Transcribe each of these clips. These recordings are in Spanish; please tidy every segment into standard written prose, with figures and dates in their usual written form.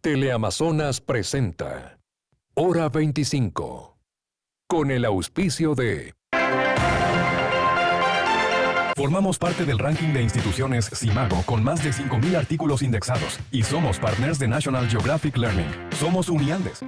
Teleamazonas presenta Hora 25, con el auspicio de... Formamos parte del ranking de instituciones Simago con más de 5,000 artículos indexados y somos partners de National Geographic Learning. Somos Uniandes.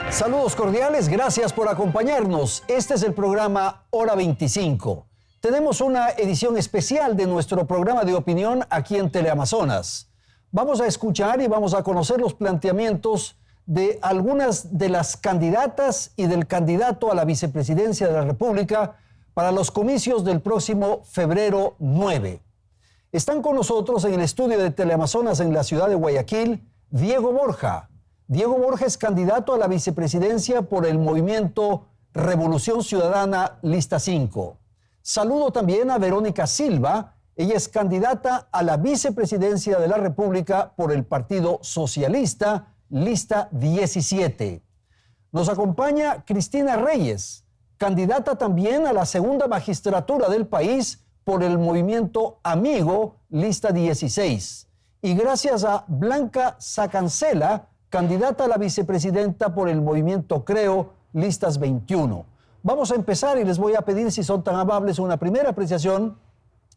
Saludos cordiales, gracias por acompañarnos. Este es el programa Hora 25. Tenemos una edición especial de nuestro programa de opinión aquí en Teleamazonas. Vamos a escuchar y vamos a conocer los planteamientos de algunas de las candidatas y del candidato a la vicepresidencia de la República para los comicios del próximo febrero 9. Están con nosotros en el estudio de Teleamazonas en la ciudad de Guayaquil, Diego Borja. Diego Borja es candidato a la vicepresidencia por el movimiento Revolución Ciudadana Lista 5. Saludo también a Verónica Silva. Ella es candidata a la vicepresidencia de la República por el Partido Socialista Lista 17. Nos acompaña Cristina Reyes, candidata también a la segunda magistratura del país por el movimiento Amigo Lista 16. Y gracias a Blanca Sacancela, candidata a la vicepresidenta por el movimiento Creo, listas 21. Vamos a empezar y les voy a pedir, si son tan amables, una primera apreciación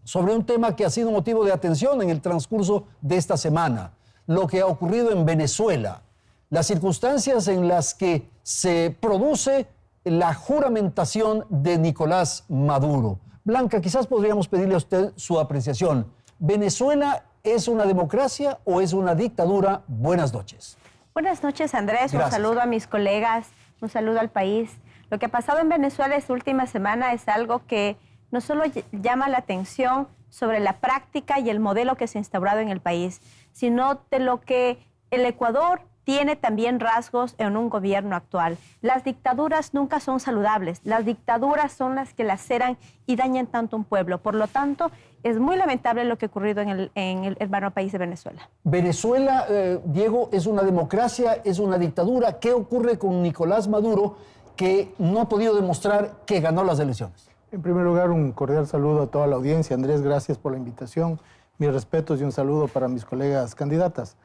sobre un tema que ha sido motivo de atención en el transcurso de esta semana, lo que ha ocurrido en Venezuela, las circunstancias en las que se produce la juramentación de Nicolás Maduro. Blanca, quizás podríamos pedirle a usted su apreciación. ¿Venezuela es una democracia o es una dictadura? Buenas noches. Buenas noches, Andrés. Gracias. Un saludo a mis colegas, un saludo al país. Lo que ha pasado en Venezuela esta última semana es algo que no solo llama la atención sobre la práctica y el modelo que se ha instaurado en el país, sino de lo que el Ecuador tiene también rasgos en un gobierno actual. Las dictaduras nunca son saludables. Las dictaduras son las que laceran y dañan tanto un pueblo. Por lo tanto, es muy lamentable lo que ha ocurrido en el hermano país de Venezuela. Venezuela, Diego, es una democracia, es una dictadura. ¿Qué ocurre con Nicolás Maduro, que no ha podido demostrar que ganó las elecciones? En primer lugar, un cordial saludo a toda la audiencia. Andrés, gracias por la invitación. Mis respetos y un saludo para mis colegas candidatas.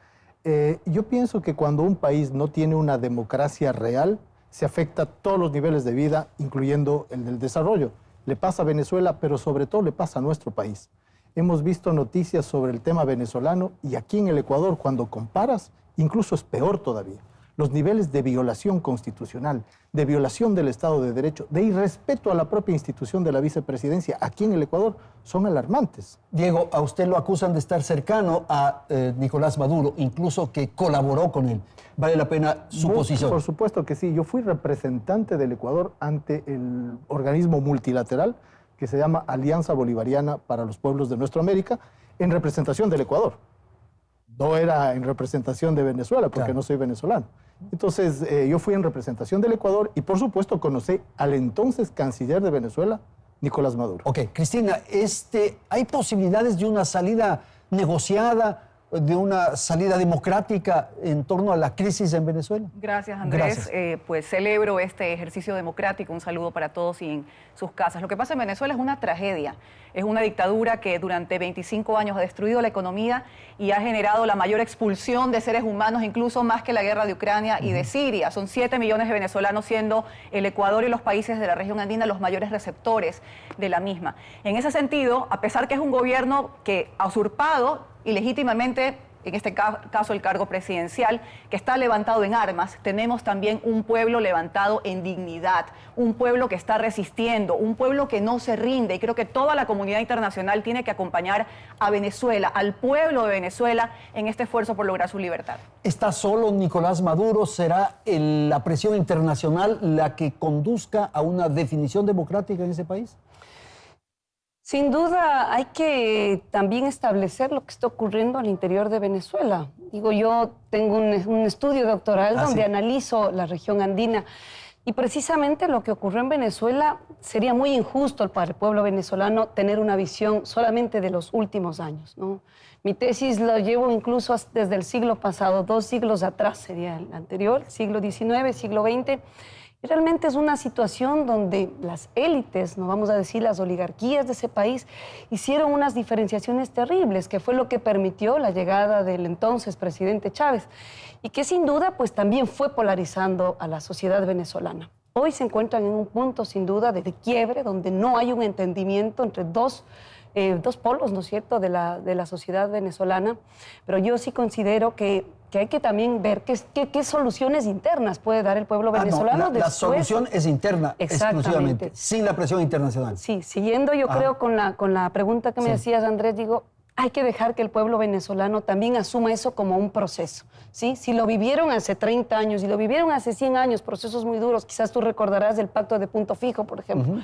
Yo pienso que cuando un país no tiene una democracia real, se afecta a todos los niveles de vida, incluyendo el del desarrollo. Le pasa a Venezuela, pero sobre todo le pasa a nuestro país. Hemos visto noticias sobre el tema venezolano y aquí en el Ecuador, cuando comparas, incluso es peor todavía. Los niveles de violación constitucional, de violación del Estado de Derecho, de irrespeto a la propia institución de la vicepresidencia aquí en el Ecuador son alarmantes. Diego, a usted lo acusan de estar cercano a Nicolás Maduro, incluso que colaboró con él. ¿Vale la pena su posición? Por supuesto que sí. Yo fui representante del Ecuador ante el organismo multilateral que se llama Alianza Bolivariana para los Pueblos de Nuestra América, en representación del Ecuador. No era en representación de Venezuela, porque claro, no soy venezolano. Entonces, yo fui en representación del Ecuador y, por supuesto, conocí al entonces canciller de Venezuela, Nicolás Maduro. Ok, Cristina, ¿hay posibilidades de una salida negociada, de una salida democrática en torno a la crisis en Venezuela? Gracias, Andrés. Gracias. Pues celebro este ejercicio democrático. Un saludo para todos y en sus casas. Lo que pasa en Venezuela es una tragedia. Es una dictadura que durante 25 años ha destruido la economía y ha generado la mayor expulsión de seres humanos, incluso más que la guerra de Ucrania y de Siria. Son 7 millones de venezolanos, siendo el Ecuador y los países de la región andina los mayores receptores de la misma. En ese sentido, a pesar que es un gobierno que ha usurpado ilegítimamente, en este caso el cargo presidencial, que está levantado en armas, tenemos también un pueblo levantado en dignidad, un pueblo que está resistiendo, un pueblo que no se rinde, y creo que toda la comunidad internacional tiene que acompañar a Venezuela, al pueblo de Venezuela, en este esfuerzo por lograr su libertad. ¿Está solo Nicolás Maduro? ¿Será la presión internacional la que conduzca a una definición democrática en ese país? Sin duda hay que también establecer lo que está ocurriendo al interior de Venezuela. Digo, yo tengo un estudio doctoral donde analizo la región andina. Y precisamente lo que ocurrió en Venezuela sería muy injusto para el pueblo venezolano tener una visión solamente de los últimos años, ¿no? Mi tesis la llevo incluso desde el siglo pasado, 2 siglos atrás sería el anterior, siglo XIX, siglo XX. Y realmente es una situación donde las élites, no vamos a decir las oligarquías de ese país, hicieron unas diferenciaciones terribles, que fue lo que permitió la llegada del entonces presidente Chávez, y que sin duda pues también fue polarizando a la sociedad venezolana. Hoy se encuentran en un punto sin duda de quiebre, donde no hay un entendimiento entre dos polos, ¿no es cierto?, de la sociedad venezolana, pero yo sí considero que hay que también ver qué soluciones internas puede dar el pueblo venezolano. La solución es interna, exclusivamente, sin la presión internacional. Sí, siguiendo yo creo con la pregunta que me decías, Andrés, digo, hay que dejar que el pueblo venezolano también asuma eso como un proceso, ¿sí? Si lo vivieron hace 30 años, si lo vivieron hace 100 años, procesos muy duros, quizás tú recordarás del Pacto de Punto Fijo, por ejemplo,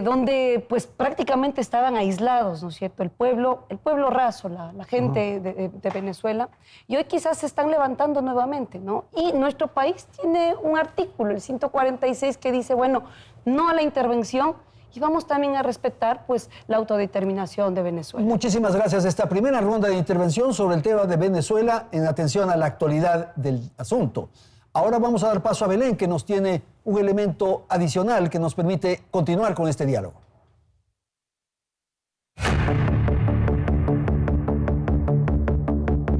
donde pues prácticamente estaban aislados, ¿no es cierto? El pueblo raso, la gente de Venezuela, y hoy quizás se están levantando nuevamente, ¿no? Y nuestro país tiene un artículo, el 146, que dice, bueno, no a la intervención, y vamos también a respetar pues la autodeterminación de Venezuela. Muchísimas gracias. Esta primera ronda de intervención sobre el tema de Venezuela en atención a la actualidad del asunto. Ahora vamos a dar paso a Belén, que nos tiene un elemento adicional que nos permite continuar con este diálogo.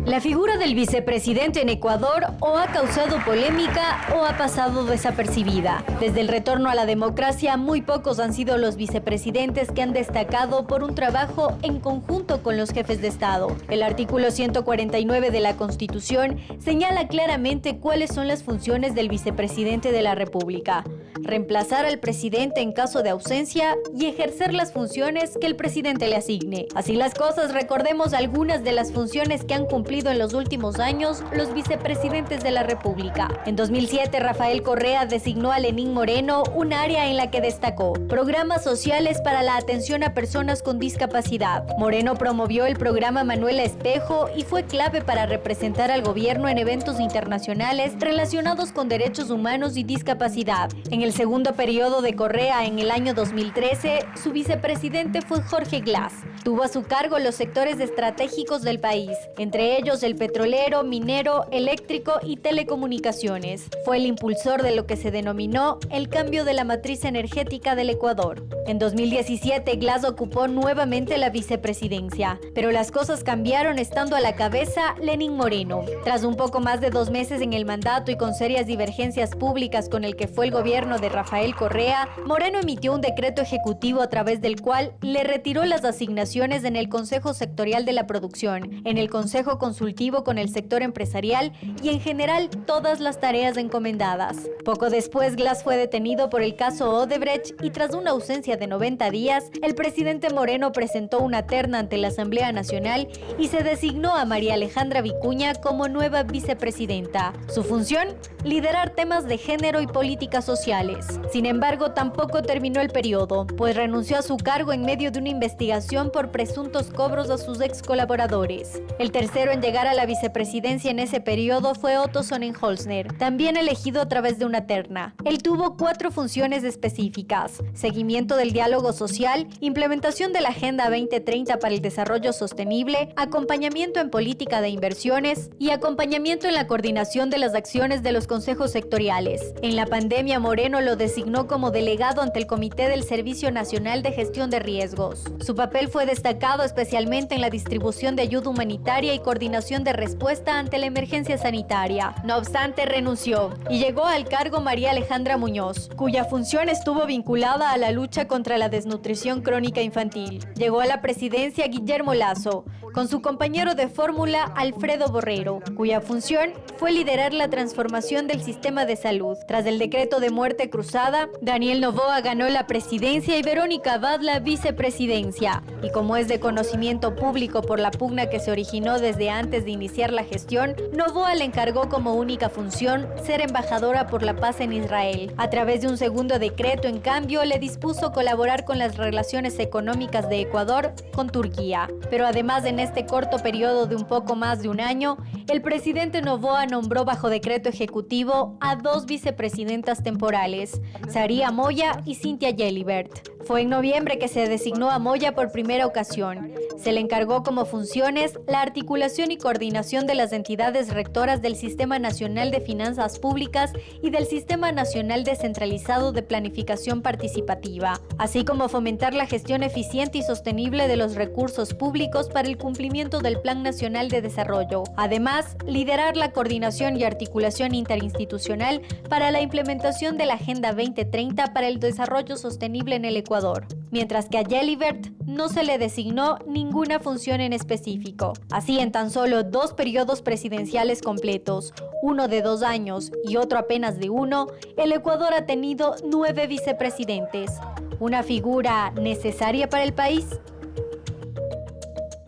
La figura del vicepresidente en Ecuador o ha causado polémica o ha pasado desapercibida. Desde el retorno a la democracia, muy pocos han sido los vicepresidentes que han destacado por un trabajo en conjunto con los jefes de Estado. El artículo 149 de la Constitución señala claramente cuáles son las funciones del vicepresidente de la República: reemplazar al presidente en caso de ausencia y ejercer las funciones que el presidente le asigne. Así las cosas, recordemos algunas de las funciones que han cumplido en los últimos años los vicepresidentes de la República. En 2007, Rafael Correa designó a Lenín Moreno un área en la que destacó: programas sociales para la atención a personas con discapacidad. Moreno promovió el programa Manuela Espejo y fue clave para representar al gobierno en eventos internacionales relacionados con derechos humanos y discapacidad. En el segundo periodo de Correa, en el año 2013, su vicepresidente fue Jorge Glass. Tuvo a su cargo los sectores estratégicos del país, entre ellos el petrolero, minero, eléctrico y telecomunicaciones. Fue el impulsor de lo que se denominó el cambio de la matriz energética del Ecuador. En 2017, Glass ocupó nuevamente la vicepresidencia, pero las cosas cambiaron estando a la cabeza Lenín Moreno. Tras un poco más de 2 meses en el mandato y con serias divergencias públicas con el que fue el gobierno de Rafael Correa, Moreno emitió un decreto ejecutivo a través del cual le retiró las asignaciones en el Consejo Sectorial de la Producción, en el Consejo Consultivo con el sector empresarial y en general todas las tareas encomendadas. Poco después, Glass fue detenido por el caso Odebrecht y tras una ausencia de 90 días, el presidente Moreno presentó una terna ante la Asamblea Nacional y se designó a María Alejandra Vicuña como nueva vicepresidenta. Su función: liderar temas de género y políticas sociales. Sin embargo, tampoco terminó el periodo, pues renunció a su cargo en medio de una investigación por presuntos cobros a sus ex colaboradores. El tercero en llegar a la vicepresidencia en ese periodo fue Otto Sonnenholzner, también elegido a través de una terna. Él tuvo 4 funciones específicas: seguimiento del diálogo social, implementación de la Agenda 2030 para el desarrollo sostenible, acompañamiento en política de inversiones y acompañamiento en la coordinación de las acciones de los consejos sectoriales. En la pandemia, Moreno lo designó como delegado ante el Comité del Servicio Nacional de Gestión de Riesgos. Su papel fue destacado especialmente en la distribución de ayuda humanitaria y coordinación de respuesta ante la emergencia sanitaria. No obstante, renunció y llegó al cargo María Alejandra Muñoz, cuya función estuvo vinculada a la lucha contra la desnutrición crónica infantil. Llegó a la presidencia Guillermo Lasso, con su compañero de fórmula Alfredo Borrero, cuya función fue liderar la transformación del sistema de salud. Tras el decreto de muerte cruzada, Daniel Noboa ganó la presidencia y Verónica Abad la vicepresidencia. Y como es de conocimiento público por la pugna que se originó desde antes de iniciar la gestión, Noboa le encargó como única función ser embajadora por la paz en Israel. A través de un segundo decreto, en cambio, le dispuso colaborar con las relaciones económicas de Ecuador con Turquía. Pero además, en en este corto periodo de un poco más de un año, el presidente Noboa nombró bajo decreto ejecutivo a 2 vicepresidentas temporales, Saría Moya y Cynthia Gelibert. Fue en noviembre que se designó a Moya por primera ocasión. Se le encargó como funciones la articulación y coordinación de las entidades rectoras del Sistema Nacional de Finanzas Públicas y del Sistema Nacional Descentralizado de Planificación Participativa, así como fomentar la gestión eficiente y sostenible de los recursos públicos para el cumplimiento del Plan Nacional de Desarrollo. Además, liderar la coordinación y articulación interinstitucional para la implementación de la Agenda 2030 para el Desarrollo Sostenible en el Ecuador, mientras que a Gelibert no se le designó ninguna función en específico. Así, en tan solo 2 periodos presidenciales completos, uno de 2 años y otro apenas de 1, el Ecuador ha tenido 9 vicepresidentes. ¿Una figura necesaria para el país?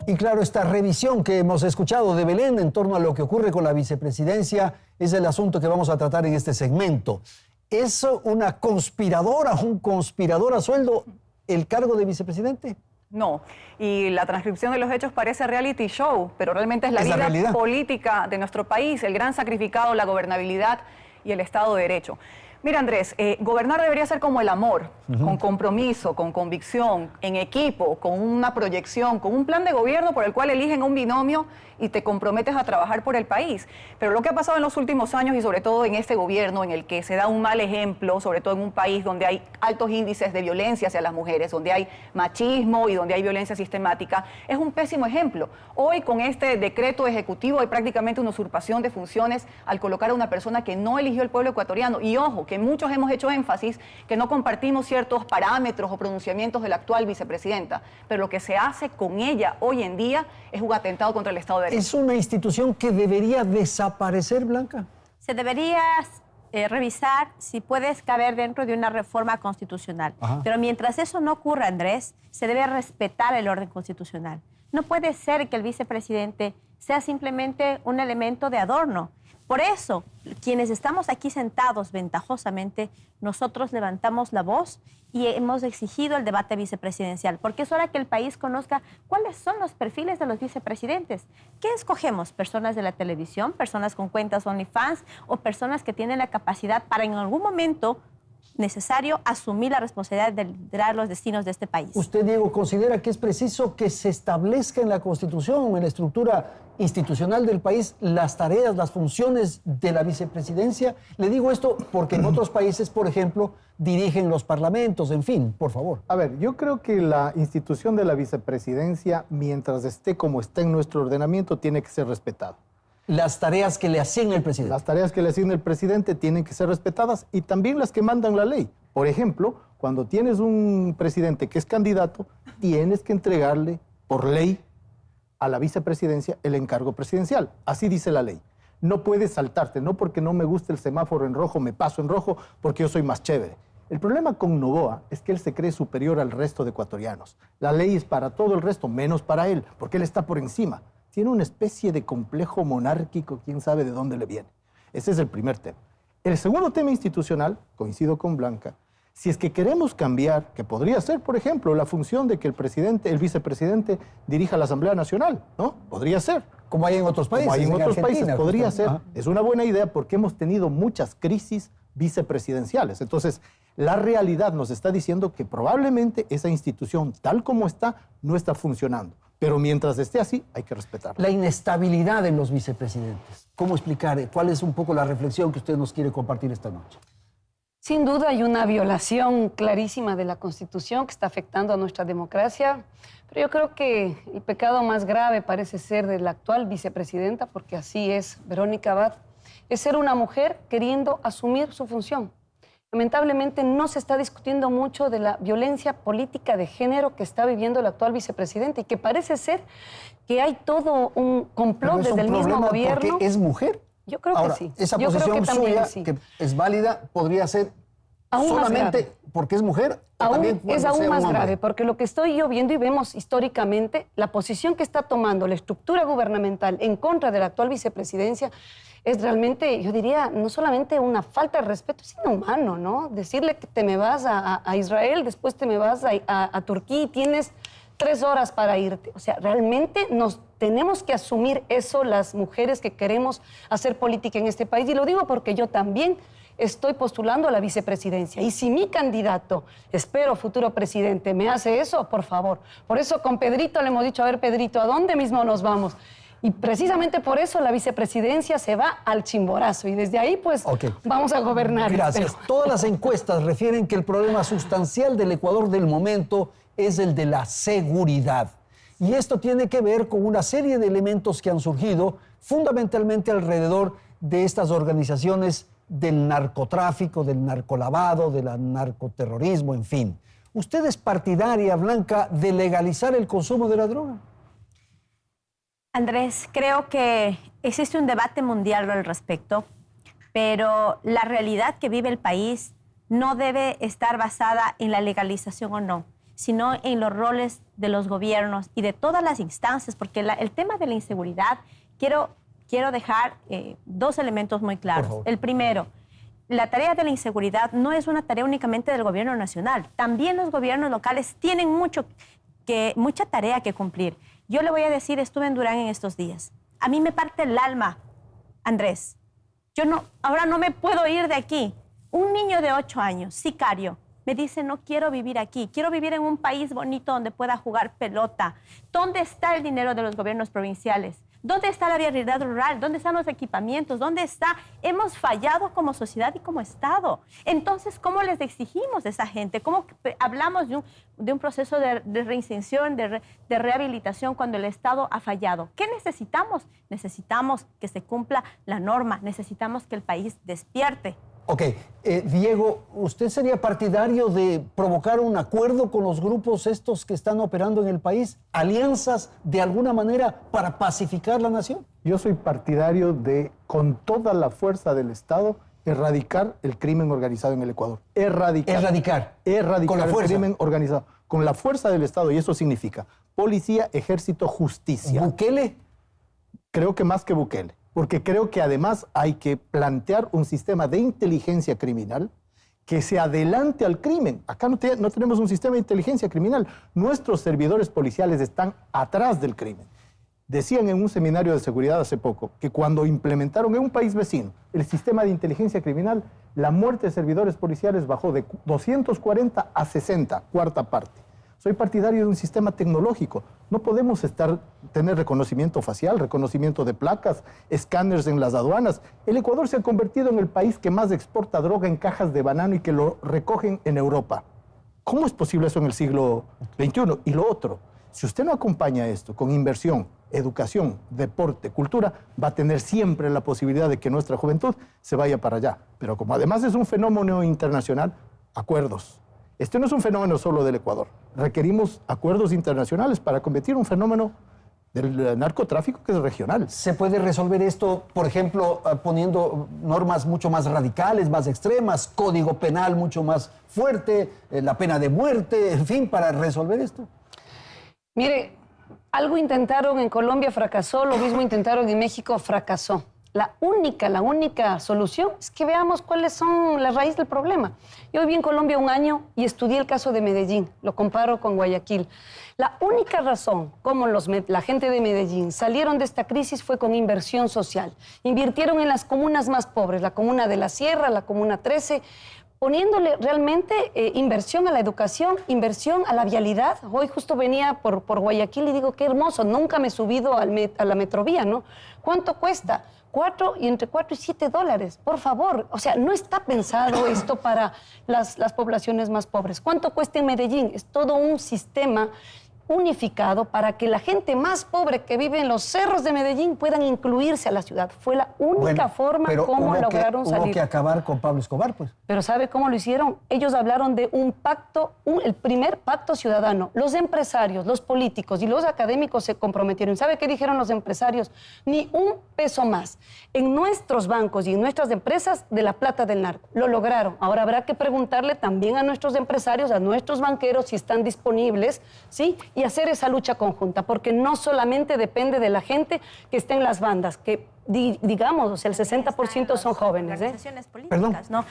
Y claro, esta revisión que hemos escuchado de Belén en torno a lo que ocurre con la vicepresidencia es el asunto que vamos a tratar en este segmento. ¿Es una conspiradora, un conspirador a sueldo el cargo de vicepresidente? No, y la transcripción de los hechos parece reality show, pero realmente es la vida realidad política de nuestro país, el gran sacrificado, la gobernabilidad y el Estado de Derecho. Mira, Andrés, gobernar debería ser como el amor, con compromiso, con convicción, en equipo, con una proyección, con un plan de gobierno por el cual eligen un binomio y te comprometes a trabajar por el país. Pero lo que ha pasado en los últimos años y sobre todo en este gobierno en el que se da un mal ejemplo, sobre todo en un país donde hay altos índices de violencia hacia las mujeres, donde hay machismo y donde hay violencia sistemática, es un pésimo ejemplo. Hoy con este decreto ejecutivo hay prácticamente una usurpación de funciones al colocar a una persona que no eligió el pueblo ecuatoriano. Y ojo, que muchos hemos hecho énfasis que no compartimos ciertos parámetros o pronunciamientos de la actual vicepresidenta, pero lo que se hace con ella hoy en día es un atentado contra el Estado de Derecho. ¿Es una institución que debería desaparecer, Blanca? Se debería revisar si puede caber dentro de una reforma constitucional. Pero mientras eso no ocurra, Andrés, se debe respetar el orden constitucional. No puede ser que el vicepresidente sea simplemente un elemento de adorno. Por eso, quienes estamos aquí sentados ventajosamente, nosotros levantamos la voz y hemos exigido el debate vicepresidencial, porque es hora que el país conozca cuáles son los perfiles de los vicepresidentes. ¿Qué escogemos? ¿Personas de la televisión, personas con cuentas OnlyFans o personas que tienen la capacidad para en algún momento necesario asumir la responsabilidad de liderar los destinos de este país? ¿Usted, Diego, considera que es preciso que se establezca en la Constitución, en la estructura institucional del país, las tareas, las funciones de la vicepresidencia? Le digo esto porque en otros países, por ejemplo, dirigen los parlamentos, en fin, por favor. A ver, yo creo que la institución de la vicepresidencia, mientras esté como está en nuestro ordenamiento, tiene que ser respetada. Las tareas que le asigna el presidente. Las tareas que le asigna el presidente tienen que ser respetadas y también las que mandan la ley. Por ejemplo, cuando tienes un presidente que es candidato, tienes que entregarle por ley a la vicepresidencia el encargo presidencial. Así dice la ley. No puedes saltarte, no porque no me guste el semáforo en rojo, me paso en rojo porque yo soy más chévere. El problema con Noboa es que él se cree superior al resto de ecuatorianos. La ley es para todo el resto, menos para él, porque él está por encima. Tiene una especie de complejo monárquico, quién sabe de dónde le viene. Ese es el primer tema. El segundo tema institucional, coincido con Blanca, si es que queremos cambiar, que podría ser, por ejemplo, la función de que el vicepresidente dirija la Asamblea Nacional, ¿no? Podría ser. Como hay en otros países. Como hay en otros Argentina, países, podría ser. Ajá. Es una buena idea porque hemos tenido muchas crisis vicepresidenciales. Entonces, la realidad nos está diciendo que probablemente esa institución, tal como está, no está funcionando. Pero mientras esté así, hay que respetarla. La inestabilidad en los vicepresidentes. ¿Cómo explicar? ¿Cuál es un poco la reflexión que usted nos quiere compartir esta noche? Sin duda hay una violación clarísima de la Constitución que está afectando a nuestra democracia, pero yo creo que el pecado más grave parece ser de la actual vicepresidenta, porque así es Verónica Abad, es ser una mujer queriendo asumir su función. Lamentablemente no se está discutiendo mucho de la violencia política de género que está viviendo el actual vicepresidente y que parece ser que hay todo un complot desde el mismo gobierno. ¿Porque es mujer? Yo creo Ahora, que sí. Esa Yo posición creo que suya, sí. que es válida, podría ser aún solamente porque es mujer. Es aún más grave, porque lo que estoy yo viendo y vemos históricamente, la posición que está tomando la estructura gubernamental en contra de la actual vicepresidencia es realmente, yo diría, no solamente una falta de respeto, es inhumano, ¿no? Decirle que te me vas a Israel, después te me vas a Turquía y tienes 3 horas para irte. O sea, realmente nos tenemos que asumir eso las mujeres que queremos hacer política en este país. Y lo digo porque yo también estoy postulando a la vicepresidencia. Y si mi candidato, espero futuro presidente, me hace eso, por favor. Por eso con Pedrito le hemos dicho, a ver, Pedrito, ¿a dónde mismo nos vamos? Y precisamente por eso la vicepresidencia se va al Chimborazo. Y desde ahí, pues, vamos a gobernar. Gracias. Todas las encuestas refieren que el problema sustancial del Ecuador del momento es el de la seguridad. Y esto tiene que ver con una serie de elementos que han surgido fundamentalmente alrededor de estas organizaciones del narcotráfico, del narcolavado, del narcoterrorismo, en fin. ¿Usted es partidaria, Blanca, de legalizar el consumo de la droga? Andrés, creo que existe un debate mundial al respecto, pero la realidad que vive el país no debe estar basada en la legalización o no, sino en los roles de los gobiernos y de todas las instancias, porque el tema de la inseguridad, quiero dejar 2 elementos muy claros. El primero, la tarea de la inseguridad no es una tarea únicamente del gobierno nacional, también los gobiernos locales tienen mucha tarea que cumplir. Yo le voy a decir, estuve en Durán en estos días. A mí me parte el alma, Andrés. Ahora no me puedo ir de aquí. Un niño de 8 años, sicario, me dice, no quiero vivir aquí. Quiero vivir en un país bonito donde pueda jugar pelota. ¿Dónde está el dinero de los gobiernos provinciales? ¿Dónde está la vialidad rural? ¿Dónde están los equipamientos? ¿Dónde está? Hemos fallado como sociedad y como Estado. Entonces, ¿cómo les exigimos a esa gente? ¿Cómo hablamos de un proceso de reinserción, de rehabilitación cuando el Estado ha fallado? ¿Qué necesitamos? Necesitamos que se cumpla la norma. Necesitamos que el país despierte. Ok, Diego, ¿usted sería partidario de provocar un acuerdo con los grupos estos que están operando en el país? ¿Alianzas de alguna manera para pacificar la nación? Yo soy partidario de, con toda la fuerza del Estado, erradicar el crimen organizado en el Ecuador. Erradicar con la fuerza. El crimen organizado. Con la fuerza del Estado, y eso significa policía, ejército, justicia. ¿Bukele? Creo que más que Bukele. Porque creo que además hay que plantear un sistema de inteligencia criminal que se adelante al crimen. Acá no tenemos un sistema de inteligencia criminal. Nuestros servidores policiales están atrás del crimen. Decían en un seminario de seguridad hace poco que cuando implementaron en un país vecino el sistema de inteligencia criminal, la muerte de servidores policiales bajó de 240 a 60, cuarta parte. Soy partidario de un sistema tecnológico. No podemos tener reconocimiento facial, reconocimiento de placas, escáneres en las aduanas. El Ecuador se ha convertido en el país que más exporta droga en cajas de banano y que lo recogen en Europa. ¿Cómo es posible eso en el siglo XXI? Y lo otro, si usted no acompaña esto con inversión, educación, deporte, cultura, va a tener siempre la posibilidad de que nuestra juventud se vaya para allá. Pero como además es un fenómeno internacional, acuerdos. Este no es un fenómeno solo del Ecuador. Requerimos acuerdos internacionales para combatir un fenómeno del narcotráfico que es regional. ¿Se puede resolver esto, por ejemplo, poniendo normas mucho más radicales, más extremas, código penal mucho más fuerte, la pena de muerte, en fin, para resolver esto? Mire, algo intentaron en Colombia, fracasó, lo mismo intentaron en México, fracasó. La única solución es que veamos cuáles son las raíces del problema. Yo viví en Colombia 1 año y estudié el caso de Medellín, lo comparo con Guayaquil. La única razón como la gente de Medellín salieron de esta crisis fue con inversión social. Invirtieron en las comunas más pobres, la comuna de la Sierra, la comuna 13, poniéndole realmente inversión a la educación, inversión a la vialidad. Hoy justo venía por Guayaquil y digo, qué hermoso, nunca me he subido a la metrovía, ¿no? ¿Cuánto cuesta? Entre 4 y 7 dólares, por favor. O sea, no está pensado esto para las poblaciones más pobres. ¿Cuánto cuesta en Medellín? Es todo un sistema unificado para que la gente más pobre que vive en los cerros de Medellín puedan incluirse a la ciudad. Fue la única forma como lograron salir. Hubo que acabar con Pablo Escobar, pues. Pero ¿sabe cómo lo hicieron? Ellos hablaron de un pacto, el primer pacto ciudadano. Los empresarios, los políticos y los académicos se comprometieron. ¿Sabe qué dijeron los empresarios? Ni un peso más en nuestros bancos y en nuestras empresas de la plata del narco. Lo lograron. Ahora habrá que preguntarle también a nuestros empresarios, a nuestros banqueros, si están disponibles, ¿sí? Y y hacer esa lucha conjunta, porque no solamente depende de la gente que esté en las bandas, que digamos, o sea, el 60% son jóvenes. Organizaciones políticas, ¿no?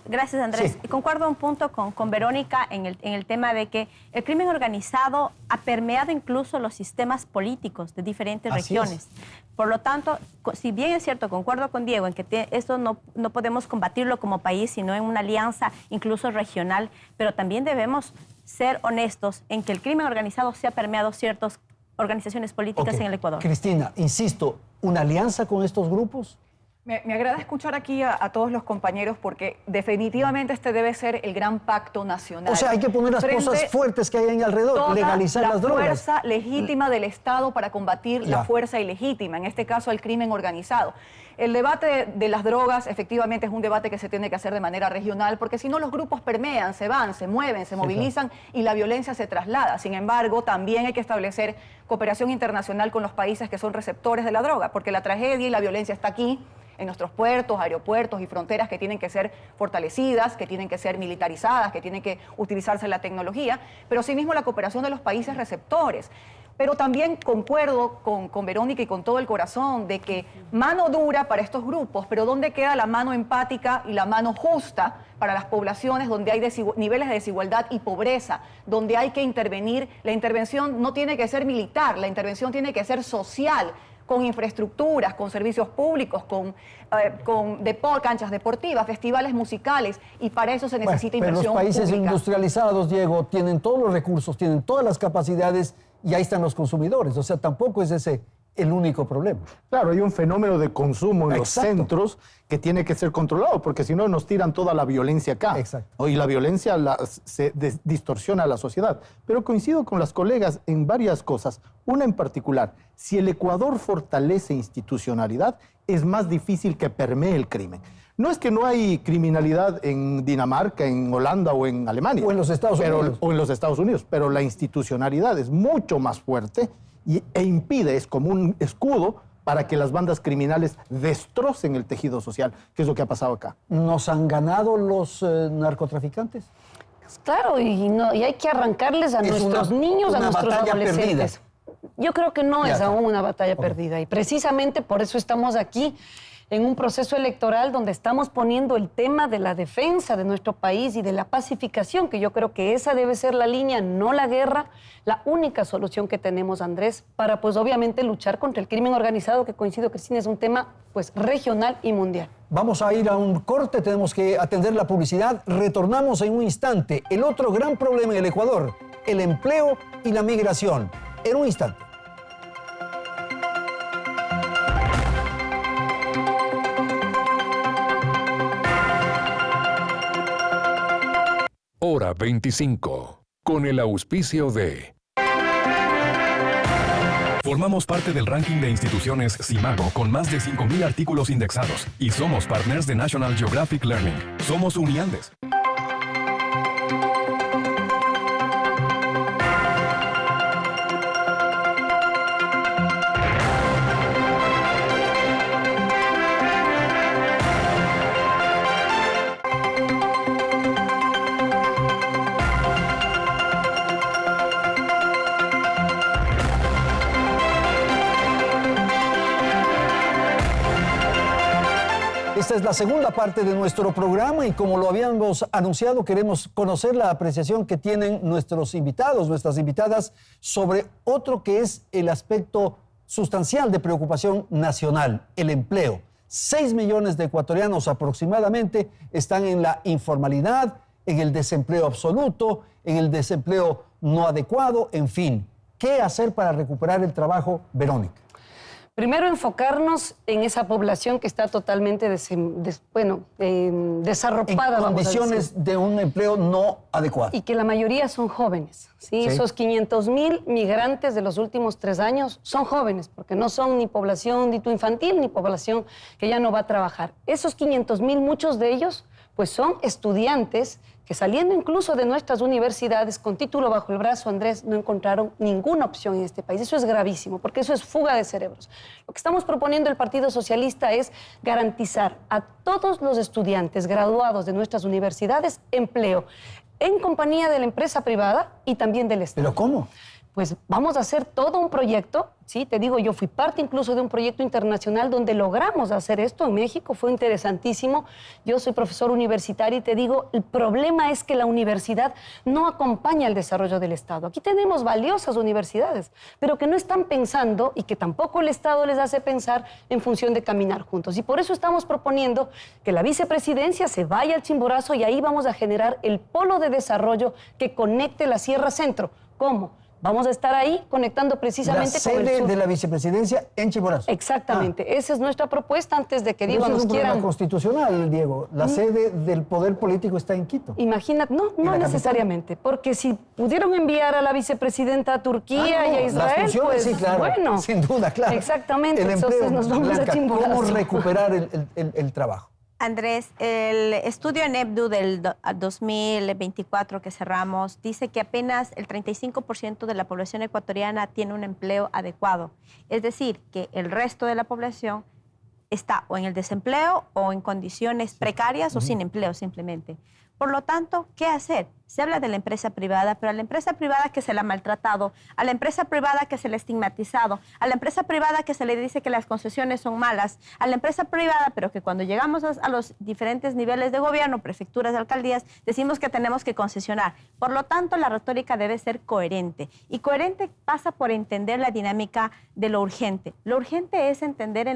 Gracias, Andrés. Sí. Concuerdo un punto con Verónica en el tema de que el crimen organizado ha permeado incluso los sistemas políticos de diferentes Así regiones. Por lo tanto, si bien es cierto, concuerdo con Diego en que esto no podemos combatirlo como país, sino en una alianza incluso regional, pero también debemos ser honestos en que el crimen organizado se ha permeado ciertas organizaciones políticas en el Ecuador. Cristina, insisto, ¿una alianza con estos grupos? Me agrada escuchar aquí a todos los compañeros porque definitivamente este debe ser el gran pacto nacional. O sea, hay que poner las cosas fuertes que hay ahí alrededor, legalizar las drogas. La fuerza legítima del Estado para combatir la fuerza ilegítima, en este caso el crimen organizado. El debate de las drogas efectivamente es un debate que se tiene que hacer de manera regional porque si no los grupos permean, se van, se mueven, se movilizan y la violencia se traslada. Sin embargo, también hay que establecer cooperación internacional con los países que son receptores de la droga porque la tragedia y la violencia está aquí, en nuestros puertos, aeropuertos y fronteras que tienen que ser fortalecidas, que tienen que ser militarizadas, que tienen que utilizarse la tecnología, pero asimismo la cooperación de los países receptores. Pero también concuerdo con Verónica y con todo el corazón de que mano dura para estos grupos, pero ¿dónde queda la mano empática y la mano justa para las poblaciones donde hay niveles de desigualdad y pobreza, donde hay que intervenir? La intervención no tiene que ser militar, la intervención tiene que ser social, con infraestructuras, con servicios públicos, con canchas deportivas, festivales musicales, y para eso se necesita inversión pública. Los países pública. industrializados, Diego, tienen todos los recursos, tienen todas las capacidades y ahí están los consumidores. O sea, tampoco es ese el único problema. Claro, hay un fenómeno de consumo en los Exacto. centros que tiene que ser controlado, porque si no nos tiran toda la violencia acá. Exacto. Y la violencia distorsiona a la sociedad. Pero coincido con las colegas en varias cosas. Una en particular, si el Ecuador fortalece institucionalidad, es más difícil que permee el crimen. No es que no hay criminalidad en Dinamarca, en Holanda o en Alemania. O en los Estados Unidos. O en los Estados Unidos, pero la institucionalidad es mucho más fuerte e impide, es como un escudo para que las bandas criminales destrocen el tejido social, que es lo que ha pasado acá. ¿Nos han ganado los narcotraficantes? Claro, y hay que arrancarles a nuestros niños, a nuestros adolescentes. Perdida. Yo creo que no es aún una batalla perdida y precisamente por eso estamos aquí en un proceso electoral donde estamos poniendo el tema de la defensa de nuestro país y de la pacificación, que yo creo que esa debe ser la línea, no la guerra, la única solución que tenemos, Andrés, para pues obviamente luchar contra el crimen organizado, que coincido que sí es un tema pues regional y mundial. Vamos a ir a un corte, tenemos que atender la publicidad. Retornamos en un instante. El otro gran problema en el Ecuador, el empleo y la migración. En un instante. Hora 25, con el auspicio de... Formamos parte del ranking de instituciones Simago con más de 5,000 artículos indexados y somos partners de National Geographic Learning. Somos Uniandes. Esta es la segunda parte de nuestro programa y como lo habíamos anunciado, queremos conocer la apreciación que tienen nuestros invitados, nuestras invitadas, sobre otro que es el aspecto sustancial de preocupación nacional, el empleo. 6 millones de ecuatorianos aproximadamente están en la informalidad, en el desempleo absoluto, en el desempleo no adecuado, en fin. ¿Qué hacer para recuperar el trabajo, Verónica? Primero, enfocarnos en esa población que está totalmente desarropada. En condiciones de un empleo no adecuado. Y que la mayoría son jóvenes. ¿sí? Esos 500,000 migrantes de los últimos 3 años son jóvenes, porque no son ni población infantil ni población que ya no va a trabajar. Esos 500,000, muchos de ellos, pues son estudiantes que saliendo incluso de nuestras universidades con título bajo el brazo, Andrés, no encontraron ninguna opción en este país. Eso es gravísimo, porque eso es fuga de cerebros. Lo que estamos proponiendo el Partido Socialista es garantizar a todos los estudiantes graduados de nuestras universidades empleo en compañía de la empresa privada y también del Estado. ¿Pero cómo? pues vamos a hacer todo un proyecto, sí, te digo, yo fui parte incluso de un proyecto internacional donde logramos hacer esto en México, fue interesantísimo. Yo soy profesor universitario y te digo, el problema es que la universidad no acompaña el desarrollo del Estado. Aquí tenemos valiosas universidades, pero que no están pensando y que tampoco el Estado les hace pensar en función de caminar juntos. Y por eso estamos proponiendo que la vicepresidencia se vaya al Chimborazo y ahí vamos a generar el polo de desarrollo que conecte la Sierra Centro. ¿Cómo? Vamos a estar ahí conectando precisamente con el sur. La sede de la vicepresidencia en Chimborazo. Exactamente. Esa es nuestra propuesta antes de que digo nos quieran. Es un problema constitucional, Diego. La sede del poder político está en Quito. Imagínate, no necesariamente, porque si pudieron enviar a la vicepresidenta a Turquía y a Israel, pues sí, claro, bueno. Sin duda, claro. Exactamente, entonces nos vamos a Chimborazo. ¿Cómo recuperar el trabajo? Andrés, el estudio ENEPDU del 2024 que cerramos dice que apenas el 35% de la población ecuatoriana tiene un empleo adecuado. Es decir, que el resto de la población está o en el desempleo o en condiciones precarias o sin empleo simplemente. Por lo tanto, ¿qué hacer? Se habla de la empresa privada, pero a la empresa privada que se la ha maltratado, a la empresa privada que se le ha estigmatizado, a la empresa privada que se le dice que las concesiones son malas, a la empresa privada, pero que cuando llegamos a los diferentes niveles de gobierno, prefecturas, alcaldías, decimos que tenemos que concesionar. Por lo tanto, la retórica debe ser coherente. Y coherente pasa por entender la dinámica de lo urgente. Lo urgente es entender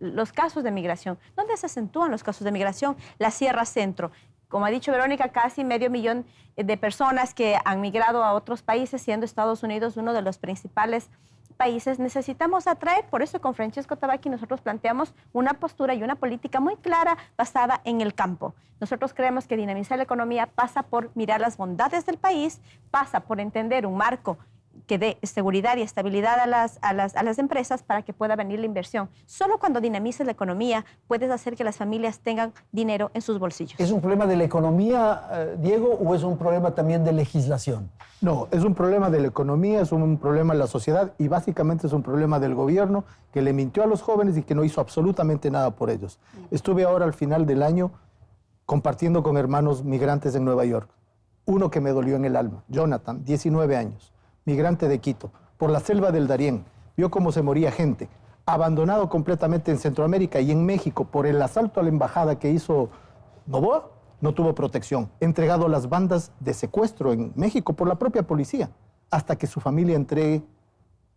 los casos de migración. ¿Dónde se acentúan los casos de migración? La Sierra Centro. Como ha dicho Verónica, casi 500,000 de personas que han migrado a otros países, siendo Estados Unidos uno de los principales países. Necesitamos atraer, por eso con Francesco Tabacchi nosotros planteamos una postura y una política muy clara basada en el campo. Nosotros creemos que dinamizar la economía pasa por mirar las bondades del país, pasa por entender un marco que dé seguridad y estabilidad a las empresas para que pueda venir la inversión. Solo cuando dinamices la economía puedes hacer que las familias tengan dinero en sus bolsillos. ¿Es un problema de la economía, Diego, o es un problema también de legislación? No, es un problema de la economía, es un problema de la sociedad y básicamente es un problema del gobierno que le mintió a los jóvenes y que no hizo absolutamente nada por ellos. Estuve ahora al final del año compartiendo con hermanos migrantes en Nueva York. Uno que me dolió en el alma, Jonathan, 19 años. Migrante de Quito, por la selva del Darién, vio cómo se moría gente, abandonado completamente en Centroamérica y en México por el asalto a la embajada que hizo Noboa, no tuvo protección, entregado a las bandas de secuestro en México por la propia policía, hasta que su familia entregue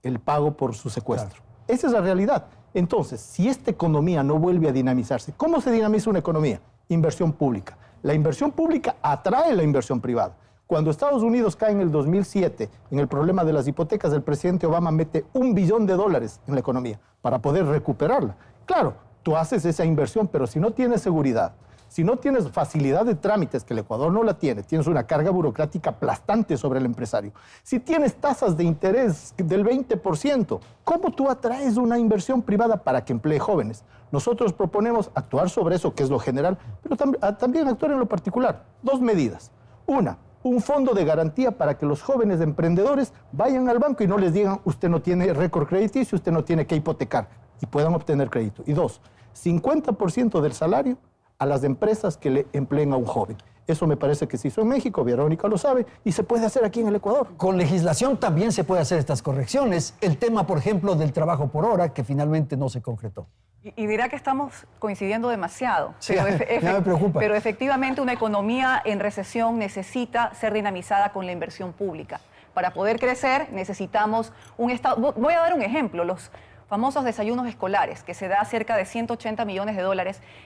el pago por su secuestro. Claro. Esa es la realidad. Entonces, si esta economía no vuelve a dinamizarse, ¿cómo se dinamiza una economía? Inversión pública. La inversión pública atrae la inversión privada. Cuando Estados Unidos cae en el 2007 en el problema de las hipotecas, el presidente Obama mete $1 billón en la economía para poder recuperarla. Claro, tú haces esa inversión, pero si no tienes seguridad, si no tienes facilidad de trámites, que el Ecuador no la tiene, tienes una carga burocrática aplastante sobre el empresario, si tienes tasas de interés del 20%, ¿cómo tú atraes una inversión privada para que emplee jóvenes? Nosotros proponemos actuar sobre eso, que es lo general, pero también actuar en lo particular. 2 medidas. Una, un fondo de garantía para que los jóvenes emprendedores vayan al banco y no les digan usted no tiene récord crediticio, usted no tiene que hipotecar y puedan obtener crédito. Y 2, 50% del salario a las empresas que le empleen a un joven. Eso me parece que se hizo en México, Verónica lo sabe, y se puede hacer aquí en el Ecuador. Con legislación también se puede hacer estas correcciones. El tema, por ejemplo, del trabajo por hora, que finalmente no se concretó. Y dirá que estamos coincidiendo demasiado, sí, ya me preocupa. Pero efectivamente una economía en recesión necesita ser dinamizada con la inversión pública. Para poder crecer necesitamos un Estado. Voy a dar un ejemplo, los famosos desayunos escolares, que se da cerca de $180 millones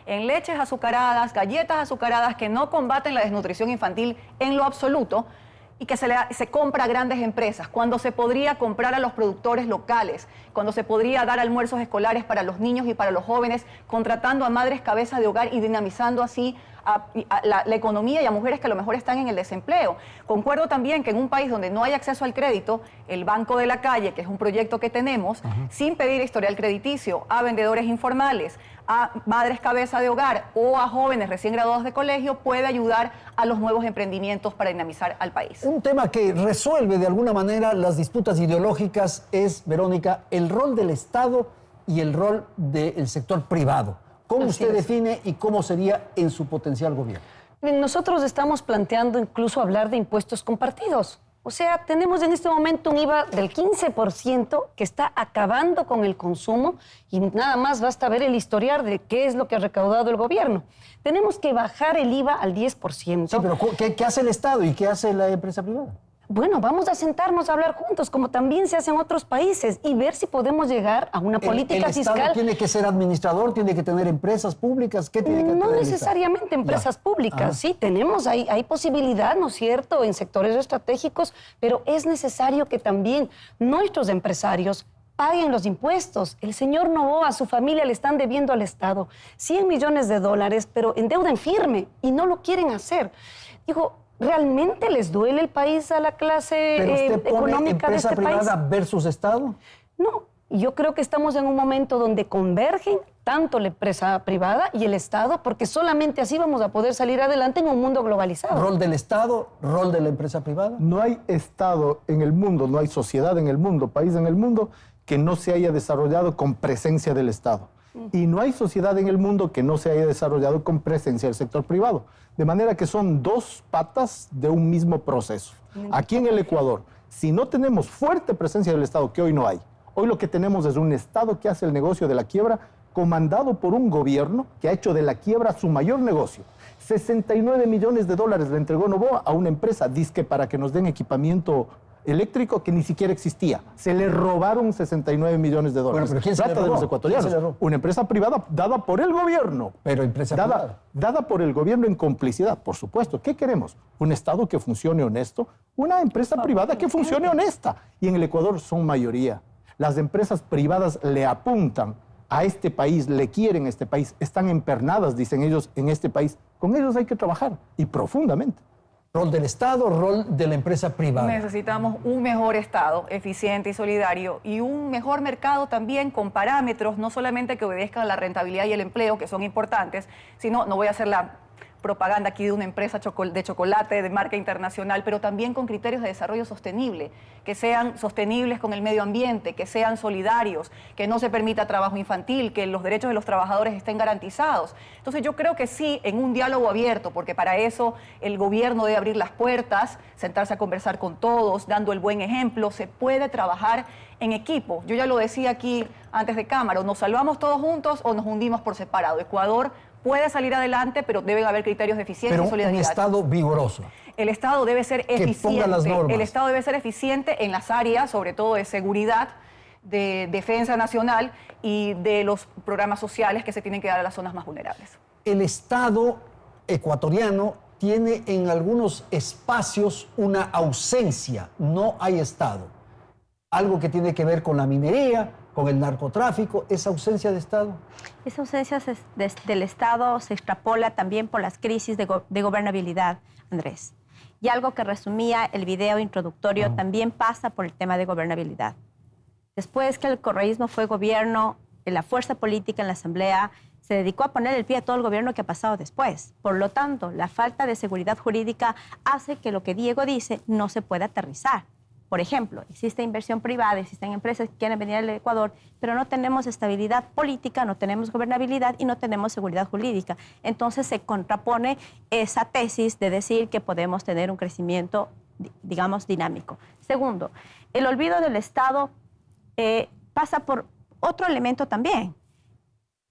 en leches azucaradas, galletas azucaradas que no combaten la desnutrición infantil en lo absoluto, y que se compra a grandes empresas, cuando se podría comprar a los productores locales, cuando se podría dar almuerzos escolares para los niños y para los jóvenes, contratando a madres cabeza de hogar y dinamizando así a la economía y a mujeres que a lo mejor están en el desempleo. Concuerdo también que en un país donde no hay acceso al crédito, el Banco de la Calle, que es un proyecto que tenemos, sin pedir historial crediticio a vendedores informales, a madres cabeza de hogar o a jóvenes recién graduados de colegio, puede ayudar a los nuevos emprendimientos para dinamizar al país. Un tema que resuelve de alguna manera las disputas ideológicas es, Verónica, el rol del Estado y el rol del sector privado. ¿Cómo usted define y cómo sería en su potencial gobierno? Nosotros estamos planteando incluso hablar de impuestos compartidos. O sea, tenemos en este momento un IVA del 15% que está acabando con el consumo y nada más basta ver el historial de qué es lo que ha recaudado el gobierno. Tenemos que bajar el IVA al 10%. Sí, pero ¿qué hace el Estado y qué hace la empresa privada? Bueno, vamos a sentarnos a hablar juntos, como también se hace en otros países, y ver si podemos llegar a una política fiscal. ¿El Estado tiene que ser administrador, tiene que tener empresas públicas? ¿Qué tiene que No tener necesariamente empresas públicas, sí, tenemos, hay posibilidad, ¿no es cierto?, en sectores estratégicos, pero es necesario que también nuestros empresarios paguen los impuestos. El señor Noboa, a su familia le están debiendo al Estado $100 millones, pero en deuda en firme, y no lo quieren hacer. Digo, ¿realmente les duele el país a la clase económica de este país? ¿Empresa privada versus Estado? No, yo creo que estamos en un momento donde convergen tanto la empresa privada y el Estado, porque solamente así vamos a poder salir adelante en un mundo globalizado. ¿Rol del Estado, rol de la empresa privada? No hay Estado en el mundo, no hay sociedad en el mundo, país en el mundo que no se haya desarrollado con presencia del Estado. Y no hay sociedad en el mundo que no se haya desarrollado con presencia del sector privado. De manera que son dos patas de un mismo proceso. Aquí en el Ecuador, si no tenemos fuerte presencia del Estado, que hoy no hay, hoy lo que tenemos es un Estado que hace el negocio de la quiebra, comandado por un gobierno que ha hecho de la quiebra su mayor negocio. $69 millones le entregó Noboa a una empresa, dizque para que nos den equipamiento eléctrico que ni siquiera existía. Se le robaron $69 millones. Bueno, pero ¿quién se Plata le robó? de los ecuatorianos. ¿Quién se le robó? Una empresa privada dada por el gobierno. Pero empresa privada. Dada por el gobierno en complicidad, por supuesto. ¿Qué queremos? Un Estado que funcione honesto, una empresa privada que funcione honesta. Y en el Ecuador son mayoría. Las empresas privadas le apuntan a este país, le quieren a este país, están empernadas, dicen ellos, en este país. Con ellos hay que trabajar, y profundamente. Rol del Estado, rol de la empresa privada. Necesitamos un mejor Estado eficiente y solidario y un mejor mercado también con parámetros, no solamente que obedezcan a la rentabilidad y el empleo, que son importantes, sino, no voy a hacer la propaganda aquí de una empresa de chocolate de marca internacional, pero también con criterios de desarrollo sostenible, que sean sostenibles con el medio ambiente, que sean solidarios, que no se permita trabajo infantil, que los derechos de los trabajadores estén garantizados. Entonces yo creo que sí, en un diálogo abierto, porque para eso el gobierno debe abrir las puertas, sentarse a conversar con todos, dando el buen ejemplo, se puede trabajar en equipo. Yo ya lo decía aquí antes de cámara, o nos salvamos todos juntos o nos hundimos por separado. Ecuador puede salir adelante, pero deben haber criterios de eficiencia y solidaridad. Un Estado vigoroso. El Estado debe ser eficiente. Ponga las normas. El Estado debe ser eficiente en las áreas, sobre todo de seguridad, de defensa nacional y de los programas sociales que se tienen que dar a las zonas más vulnerables. El Estado ecuatoriano tiene en algunos espacios una ausencia, no hay Estado. Algo que tiene que ver con la minería, con el narcotráfico, esa ausencia de Estado. Esa ausencia del Estado se extrapola también por las crisis de gobernabilidad, Andrés. Y algo que resumía el video introductorio también pasa por el tema de gobernabilidad. Después que el correísmo fue gobierno, la fuerza política en la Asamblea se dedicó a poner el pie a todo el gobierno que ha pasado después. Por lo tanto, la falta de seguridad jurídica hace que lo que Diego dice no se pueda aterrizar. Por ejemplo, existe inversión privada, existen empresas que quieren venir al Ecuador, pero no tenemos estabilidad política, no tenemos gobernabilidad y no tenemos seguridad jurídica. Entonces se contrapone esa tesis de decir que podemos tener un crecimiento, digamos, dinámico. Segundo, el olvido del Estado pasa por otro elemento también.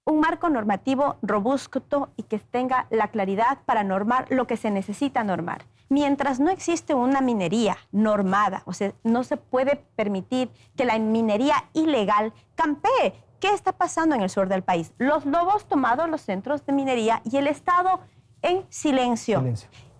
Un marco normativo robusto y que tenga la claridad para normar lo que se necesita normar. Mientras no existe una minería normada, o sea, no se puede permitir que la minería ilegal campee. ¿Qué está pasando en el sur del país? Los lobos tomados los centros de minería y el Estado en silencio.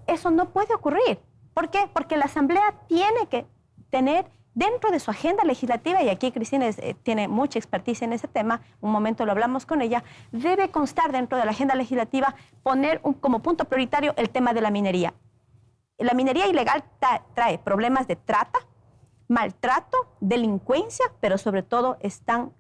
Eso no puede ocurrir. ¿Por qué? Porque la Asamblea tiene que tener dentro de su agenda legislativa, y aquí Cristina tiene mucha experticia en ese tema, un momento lo hablamos con ella, debe constar dentro de la agenda legislativa poner como punto prioritario el tema de la minería. La minería ilegal trae problemas de trata, maltrato, delincuencia, pero sobre todo están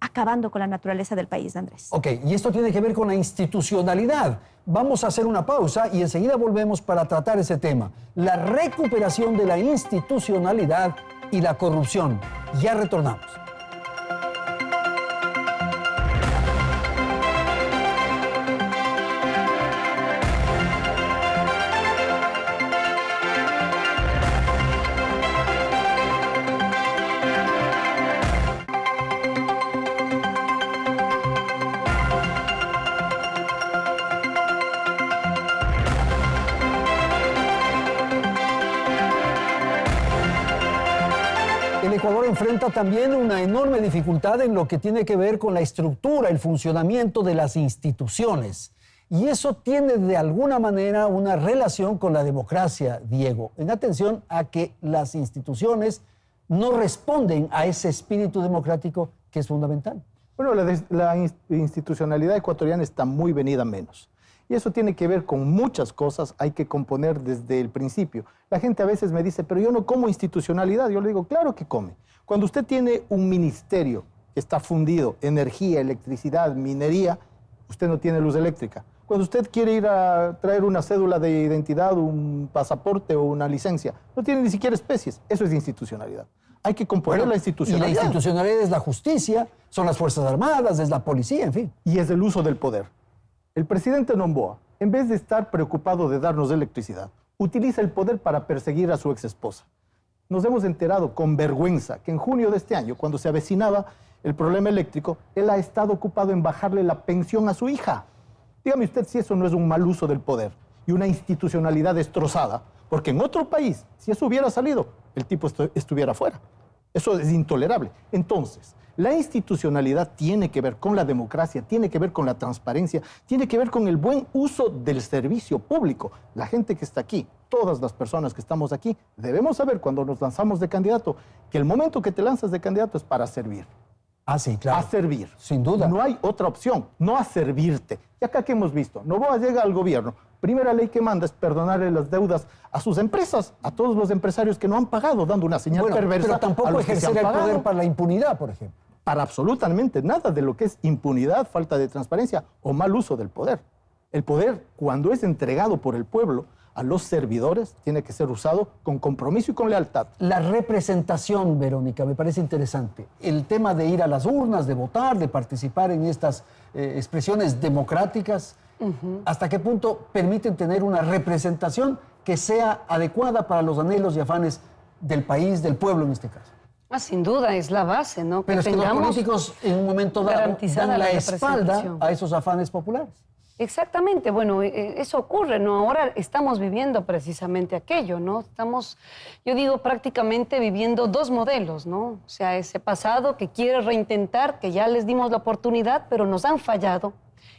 acabando con la naturaleza del país, Andrés. Ok, y esto tiene que ver con la institucionalidad. Vamos a hacer una pausa y enseguida volvemos para tratar ese tema. La recuperación de la institucionalidad y la corrupción. Ya retornamos. Ecuador enfrenta también una enorme dificultad en lo que tiene que ver con la estructura, el funcionamiento de las instituciones. Y eso tiene de alguna manera una relación con la democracia, Diego, en atención a que las instituciones no responden a ese espíritu democrático que es fundamental. Bueno, la institucionalidad ecuatoriana está muy venida menos. Y eso tiene que ver con muchas cosas, hay que componer desde el principio. La gente a veces me dice, pero yo no como institucionalidad. Yo le digo, claro que come. Cuando usted tiene un ministerio que está fundido, energía, electricidad, minería, usted no tiene luz eléctrica. Cuando usted quiere ir a traer una cédula de identidad, un pasaporte o una licencia, no tiene ni siquiera especies. Eso es institucionalidad. Hay que componer la institucionalidad. Y la institucionalidad es la justicia, son las Fuerzas Armadas, es la policía, en fin. Y es el uso del poder. El presidente Noboa, en vez de estar preocupado de darnos electricidad, utiliza el poder para perseguir a su exesposa. Nos hemos enterado con vergüenza que en junio de este año, cuando se avecinaba el problema eléctrico, él ha estado ocupado en bajarle la pensión a su hija. Dígame usted si eso no es un mal uso del poder y una institucionalidad destrozada, porque en otro país, si eso hubiera salido, el tipo estuviera fuera. Eso es intolerable. Entonces, la institucionalidad tiene que ver con la democracia, tiene que ver con la transparencia, tiene que ver con el buen uso del servicio público. La gente que está aquí, todas las personas que estamos aquí, debemos saber cuando nos lanzamos de candidato que el momento que te lanzas de candidato es para servir. Ah, sí, claro. A servir. Sin duda. No hay otra opción, no a servirte. Y acá que hemos visto, Noboa llega al gobierno, primera ley que manda es perdonarle las deudas a sus empresas, a todos los empresarios que no han pagado, dando una señal perversa. Pero tampoco a los que ejercer se han el poder pagado. para la impunidad, por ejemplo. Para absolutamente nada de lo que es impunidad, falta de transparencia o mal uso del poder. El poder, cuando es entregado por el pueblo a los servidores, tiene que ser usado con compromiso y con lealtad. La representación, Verónica, me parece interesante. El tema de ir a las urnas, de votar, de participar en estas expresiones democráticas, ¿hasta qué punto permiten tener una representación que sea adecuada para los anhelos y afanes del país, del pueblo en este caso? Sin duda, es la base, ¿no? Pero es que los políticos en un momento dado dan la espalda a esos afanes populares. Exactamente, bueno, eso ocurre, ¿no? Ahora estamos viviendo precisamente aquello, ¿no? Estamos, yo digo, prácticamente viviendo dos modelos, ¿no? O sea, ese pasado que quiere reintentar, que ya les dimos la oportunidad, pero nos han fallado,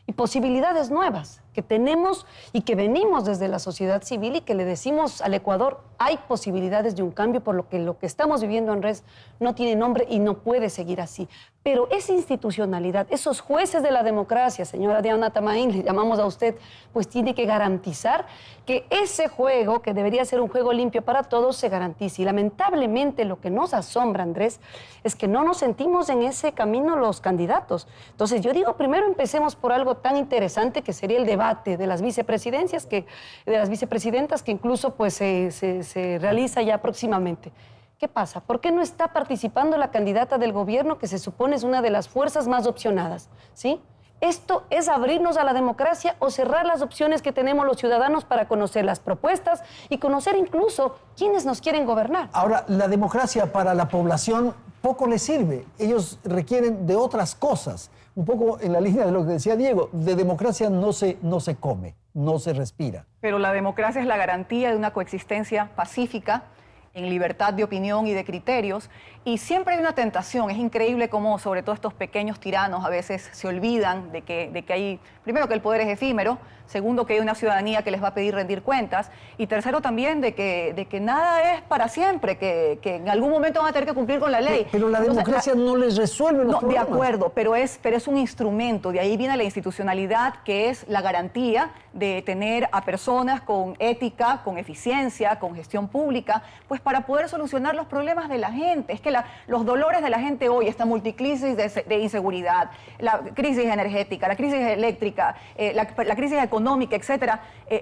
y posibilidades nuevas que tenemos y que venimos desde la sociedad civil y que le decimos al Ecuador, hay posibilidades de un cambio, por lo que estamos viviendo, Andrés, no tiene nombre y no puede seguir así. Pero esa institucionalidad, esos jueces de la democracia, señora Diana Tamaín, le llamamos a usted, pues tiene que garantizar que ese juego, que debería ser un juego limpio para todos, se garantice. Y lamentablemente lo que nos asombra, Andrés, es que no nos sentimos en ese camino los candidatos. Entonces yo digo, primero empecemos por algo tan interesante que sería el debate de las vicepresidencias, de las vicepresidentas, que incluso pues se realiza ya próximamente. ¿Qué pasa? ¿Por qué no está participando la candidata del gobierno, que se supone es una de las fuerzas más opcionadas? ¿Sí? ¿Esto es abrirnos a la democracia o cerrar las opciones que tenemos los ciudadanos para conocer las propuestas y conocer incluso quiénes nos quieren gobernar? Ahora, la democracia para la población poco les sirve. Ellos requieren de otras cosas. Un poco en la línea de lo que decía Diego, de democracia no se come, no se respira. Pero la democracia es la garantía de una coexistencia pacífica, en libertad de opinión y de criterios, y siempre hay una tentación. Es increíble cómo, sobre todo estos pequeños tiranos, a veces se olvidan de que hay, primero, que el poder es efímero, segundo, que hay una ciudadanía que les va a pedir rendir cuentas, y tercero también de que nada es para siempre, que en algún momento van a tener que cumplir con la ley. Pero la democracia no les resuelve los problemas. De acuerdo, pero es un instrumento, de ahí viene la institucionalidad, que es la garantía de tener a personas con ética, con eficiencia, con gestión pública, pues para poder solucionar los problemas de la gente. Es que los dolores de la gente hoy, esta multicrisis de inseguridad, la crisis energética, la crisis eléctrica, la crisis económica, etcétera,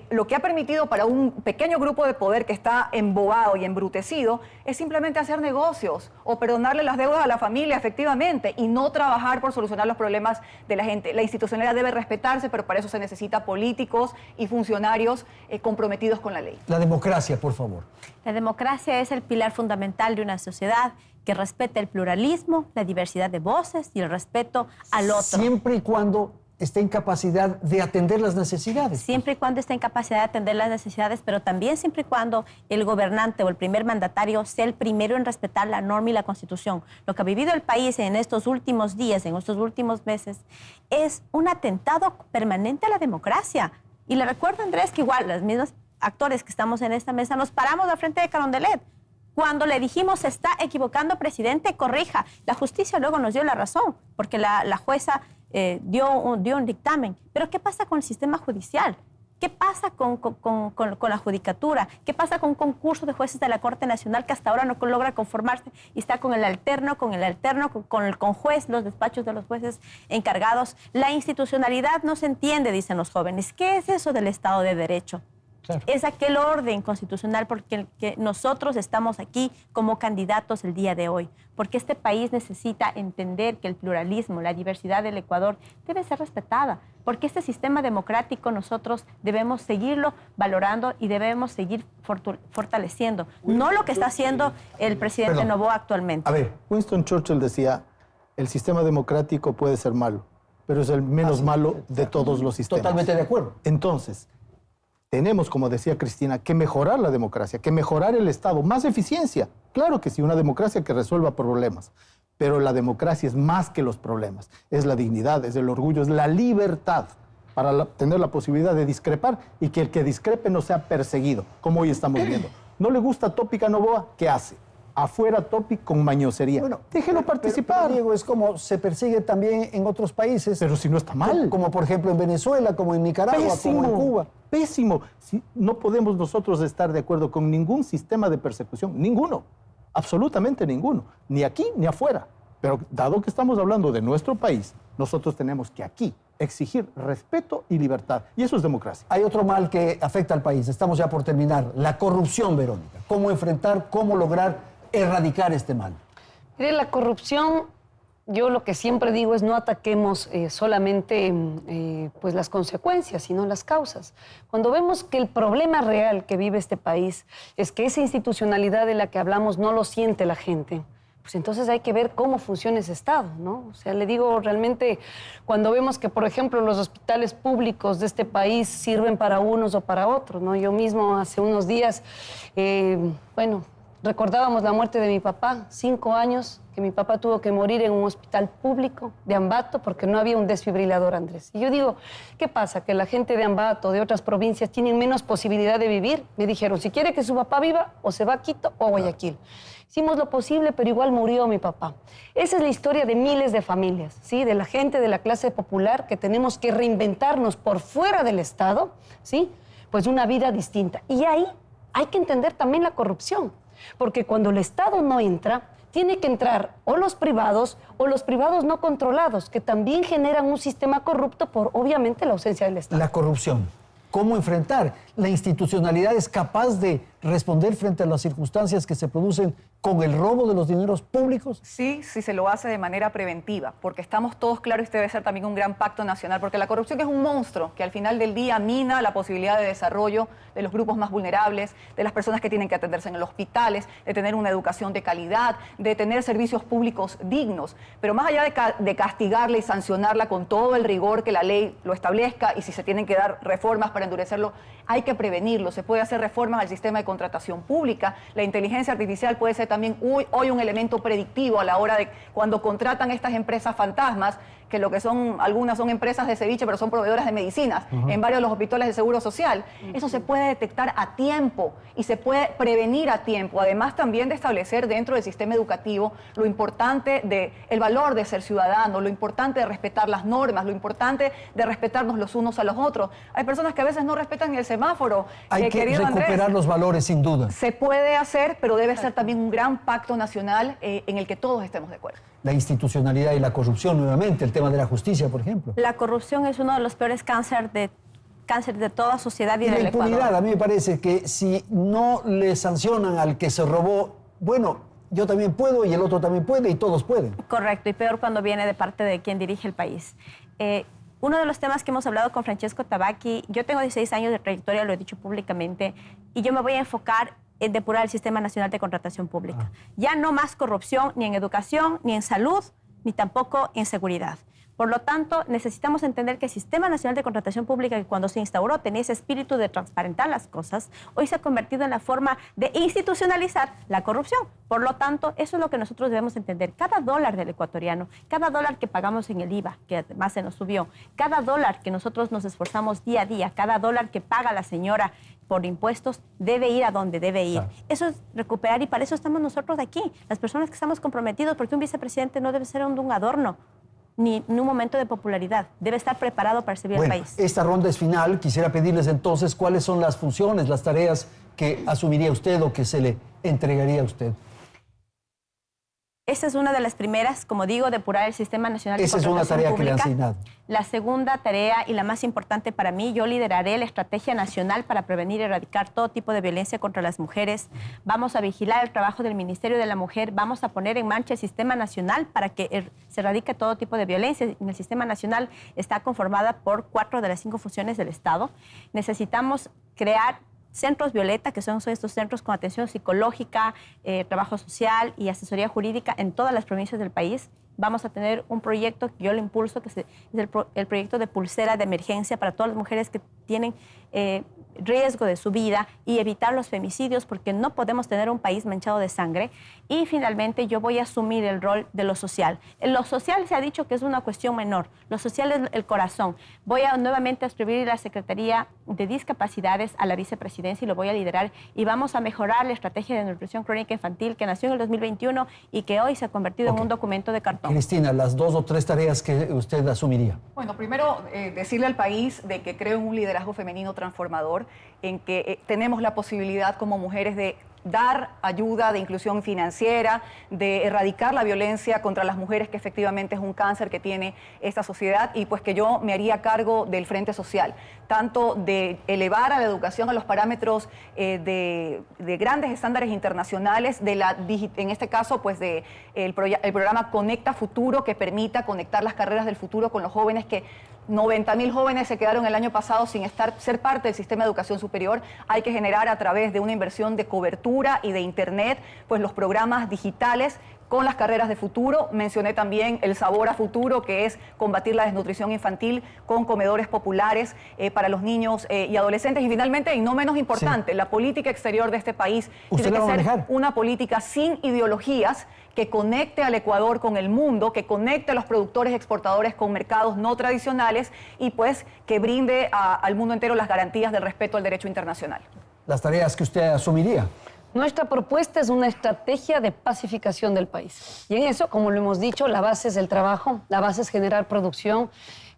lo que ha permitido para un pequeño grupo de poder que está embobado y embrutecido es simplemente hacer negocios o perdonarle las deudas a la familia, efectivamente, y no trabajar por solucionar los problemas de la gente. La institucionalidad debe respetarse, pero para eso se necesita políticos y funcionarios comprometidos con la ley. La democracia, por favor. La democracia es el pilar fundamental de una sociedad que respeta el pluralismo, la diversidad de voces y el respeto al otro. Siempre y cuando esté en capacidad de atender las necesidades. Siempre y cuando esté en capacidad de atender las necesidades, pero también siempre y cuando el gobernante o el primer mandatario sea el primero en respetar la norma y la Constitución. Lo que ha vivido el país en estos últimos días, en estos últimos meses, es un atentado permanente a la democracia. Y le recuerdo, Andrés, que igual los mismos actores que estamos en esta mesa nos paramos al frente de Carondelet. Cuando le dijimos, se está equivocando, presidente, corrija. La justicia luego nos dio la razón, porque la jueza dio un dictamen. Pero ¿qué pasa con el sistema judicial? ¿Qué pasa con la judicatura? ¿Qué pasa con un concurso de jueces de la Corte Nacional que hasta ahora no logra conformarse y está con el conjuez, los despachos de los jueces encargados? La institucionalidad no se entiende, dicen los jóvenes. ¿Qué es eso del Estado de Derecho? Claro. Es aquel orden constitucional porque el que nosotros estamos aquí como candidatos el día de hoy, porque este país necesita entender que el pluralismo, la diversidad del Ecuador debe ser respetada, porque este sistema democrático nosotros debemos seguirlo valorando y debemos seguir fortaleciendo, no lo que está haciendo el presidente Noboa actualmente. A ver, Winston Churchill decía, el sistema democrático puede ser malo, pero es el menos malo de todos los sistemas. Totalmente de acuerdo. Entonces, tenemos, como decía Cristina, que mejorar la democracia, que mejorar el Estado, más eficiencia. Claro que sí, una democracia que resuelva problemas, pero la democracia es más que los problemas. Es la dignidad, es el orgullo, es la libertad para tener la posibilidad de discrepar y que el que discrepe no sea perseguido, como hoy estamos viendo. ¿No le gusta Topic a Noboa? ¿Qué hace? Afuera Topic con mañosería. Bueno, déjelo participar. Pero, Diego, es como se persigue también en otros países. Pero si no está mal. Como por ejemplo en Venezuela, como en Nicaragua, como en Cuba. Pésimo. No podemos nosotros estar de acuerdo con ningún sistema de persecución. Ninguno. Absolutamente ninguno. Ni aquí ni afuera. Pero dado que estamos hablando de nuestro país, nosotros tenemos que aquí exigir respeto y libertad. Y eso es democracia. Hay otro mal que afecta al país. Estamos ya por terminar. La corrupción, Verónica. ¿Cómo enfrentar, cómo lograr erradicar este mal? Mire, la corrupción, yo lo que siempre digo es no ataquemos solamente pues las consecuencias, sino las causas. Cuando vemos que el problema real que vive este país es que esa institucionalidad de la que hablamos no lo siente la gente, pues entonces hay que ver cómo funciona ese Estado, ¿no? O sea, le digo, realmente, cuando vemos que, por ejemplo, los hospitales públicos de este país sirven para unos o para otros, ¿no? Yo mismo hace unos días, recordábamos la muerte de mi papá, 5 años que mi papá tuvo que morir en un hospital público de Ambato porque no había un desfibrilador, Andrés. Y yo digo, ¿qué pasa? ¿Que la gente de Ambato, de otras provincias, tienen menos posibilidad de vivir? Me dijeron, si quiere que su papá viva, o se va a Quito o a Guayaquil. Hicimos lo posible, pero igual murió mi papá. Esa es la historia de miles de familias, ¿sí? De la gente de la clase popular que tenemos que reinventarnos por fuera del Estado, ¿sí? Pues una vida distinta. Y ahí hay que entender también la corrupción. Porque cuando el Estado no entra, tiene que entrar o los privados no controlados, que también generan un sistema corrupto por, obviamente, la ausencia del Estado. La corrupción. ¿Cómo enfrentar? ¿La institucionalidad es capaz de responder frente a las circunstancias que se producen con el robo de los dineros públicos? Sí, sí se lo hace de manera preventiva, porque estamos todos claros y este debe ser también un gran pacto nacional, porque la corrupción es un monstruo que al final del día mina la posibilidad de desarrollo de los grupos más vulnerables, de las personas que tienen que atenderse en los hospitales, de tener una educación de calidad, de tener servicios públicos dignos. Pero más allá de castigarla y sancionarla con todo el rigor que la ley lo establezca y si se tienen que dar reformas para endurecerlo, hay que prevenirlo. Se puede hacer reformas al sistema de contratación pública. La inteligencia artificial puede ser también hoy un elemento predictivo a la hora de cuando contratan estas empresas fantasmas, que lo que son, algunas son empresas de ceviche, pero son proveedoras de medicinas, en varios de los hospitales de Seguro Social. Eso se puede detectar a tiempo y se puede prevenir a tiempo. Además, también de establecer dentro del sistema educativo lo importante del valor de ser ciudadano, lo importante de respetar las normas, lo importante de respetarnos los unos a los otros. Hay personas que a veces no respetan ni el semáforo. Hay que recuperar Andrés, los valores, sin duda. Se puede hacer, pero debe ser también un gran pacto nacional en el que todos estemos de acuerdo. La institucionalidad y la corrupción, nuevamente, el tema de la justicia, por ejemplo. La corrupción es uno de los peores cánceres de toda sociedad y del la impunidad, Ecuador. A mí me parece que si no le sancionan al que se robó, bueno, yo también puedo y el otro también puede y todos pueden. Correcto, y peor cuando viene de parte de quien dirige el país. Uno de los temas que hemos hablado con Francesco Tabacchi, yo tengo 16 años de trayectoria, lo he dicho públicamente, y yo me voy a enfocar en depurar el Sistema Nacional de Contratación Pública. Ya no más corrupción ni en educación, ni en salud, ni tampoco en seguridad. Por lo tanto, necesitamos entender que el Sistema Nacional de Contratación Pública, que cuando se instauró tenía ese espíritu de transparentar las cosas, hoy se ha convertido en la forma de institucionalizar la corrupción. Por lo tanto, eso es lo que nosotros debemos entender. Cada dólar del ecuatoriano, cada dólar que pagamos en el IVA, que además se nos subió, cada dólar que nosotros nos esforzamos día a día, cada dólar que paga la señora por impuestos, debe ir a donde debe ir. Claro. Eso es recuperar y para eso estamos nosotros aquí, las personas que estamos comprometidos, porque un vicepresidente no debe ser un adorno, ni en un momento de popularidad. Debe estar preparado para servir al país. Esta ronda es final. Quisiera pedirles entonces cuáles son las funciones, las tareas que asumiría usted o que se le entregaría a usted. Esta es una de las primeras, como digo, depurar el Sistema Nacional de Contratación Pública. Esa es una tarea que le han asignado. La segunda tarea y la más importante para mí, yo lideraré la Estrategia Nacional para prevenir y erradicar todo tipo de violencia contra las mujeres. Vamos a vigilar el trabajo del Ministerio de la Mujer. Vamos a poner en marcha el Sistema Nacional para que se erradique todo tipo de violencia. El Sistema Nacional está conformada por 4 de las 5 funciones del Estado. Necesitamos crear centros Violeta, que son estos centros con atención psicológica, trabajo social y asesoría jurídica en todas las provincias del país. Vamos a tener un proyecto que yo lo impulso, que es el proyecto de pulsera de emergencia para todas las mujeres que tienen riesgo de su vida y evitar los femicidios, porque no podemos tener un país manchado de sangre. Y finalmente yo voy a asumir el rol de lo social. En lo social se ha dicho que es una cuestión menor, lo social es el corazón. Voy a nuevamente adscribir la Secretaría de Discapacidades a la vicepresidencia y lo voy a liderar, y vamos a mejorar la estrategia de nutrición crónica infantil que nació en el 2021 y que hoy se ha convertido en un documento de cartón. Cristina, las 2 o 3 tareas que usted asumiría. Bueno, primero decirle al país de que creo en un liderazgo femenino transformador, en que tenemos la posibilidad como mujeres de dar ayuda, de inclusión financiera, de erradicar la violencia contra las mujeres, que efectivamente es un cáncer que tiene esta sociedad, y pues que yo me haría cargo del frente social, tanto de elevar a la educación a los parámetros de grandes estándares internacionales, en este caso pues el programa Conecta Futuro, que permita conectar las carreras del futuro con los jóvenes, que 90.000 jóvenes se quedaron el año pasado sin ser parte del sistema de educación superior. Hay que generar a través de una inversión de cobertura y de internet, pues los programas digitales con las carreras de futuro. Mencioné también el Sabor a Futuro, que es combatir la desnutrición infantil con comedores populares para los niños y adolescentes. Y finalmente, y no menos importante, la política exterior de este país tiene que ser una política sin ideologías, que conecte al Ecuador con el mundo, que conecte a los productores y exportadores con mercados no tradicionales y pues que brinde al mundo entero las garantías del respeto al derecho internacional. Las tareas que usted asumiría. Nuestra propuesta es una estrategia de pacificación del país. Y en eso, como lo hemos dicho, la base es el trabajo, la base es generar producción,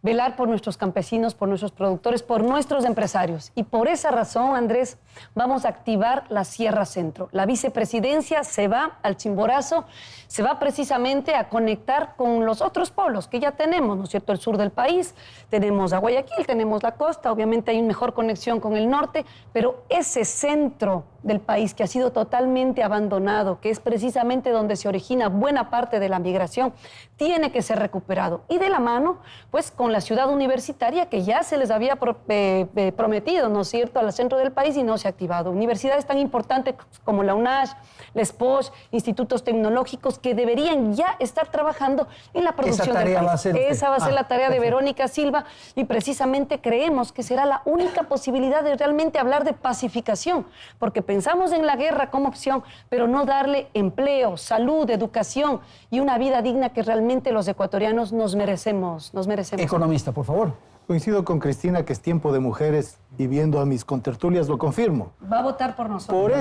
velar por nuestros campesinos, por nuestros productores, por nuestros empresarios. Y por esa razón, Andrés, vamos a activar la Sierra Centro. La vicepresidencia se va al Chimborazo, se va precisamente a conectar con los otros pueblos que ya tenemos, ¿no es cierto? El sur del país, tenemos a Guayaquil, tenemos la costa, obviamente hay una mejor conexión con el norte, pero ese centro del país que ha sido totalmente abandonado, que es precisamente donde se origina buena parte de la migración, tiene que ser recuperado. Y de la mano, pues, con la ciudad universitaria que ya se les había prometido, ¿no es cierto?, al centro del país y no se ha activado. Universidades tan importantes como la UNASH, la SPOSH, institutos tecnológicos que deberían ya estar trabajando en la producción del país. Esa va a ser la tarea de Verónica Silva, y precisamente creemos que será la única posibilidad de realmente hablar de pacificación, porque pensamos en la guerra como opción, pero no darle empleo, salud, educación y una vida digna que realmente los ecuatorianos nos merecemos. Economista, por favor. Coincido con Cristina que es tiempo de mujeres, y viendo a mis contertulias lo confirmo. Va a votar por nosotros.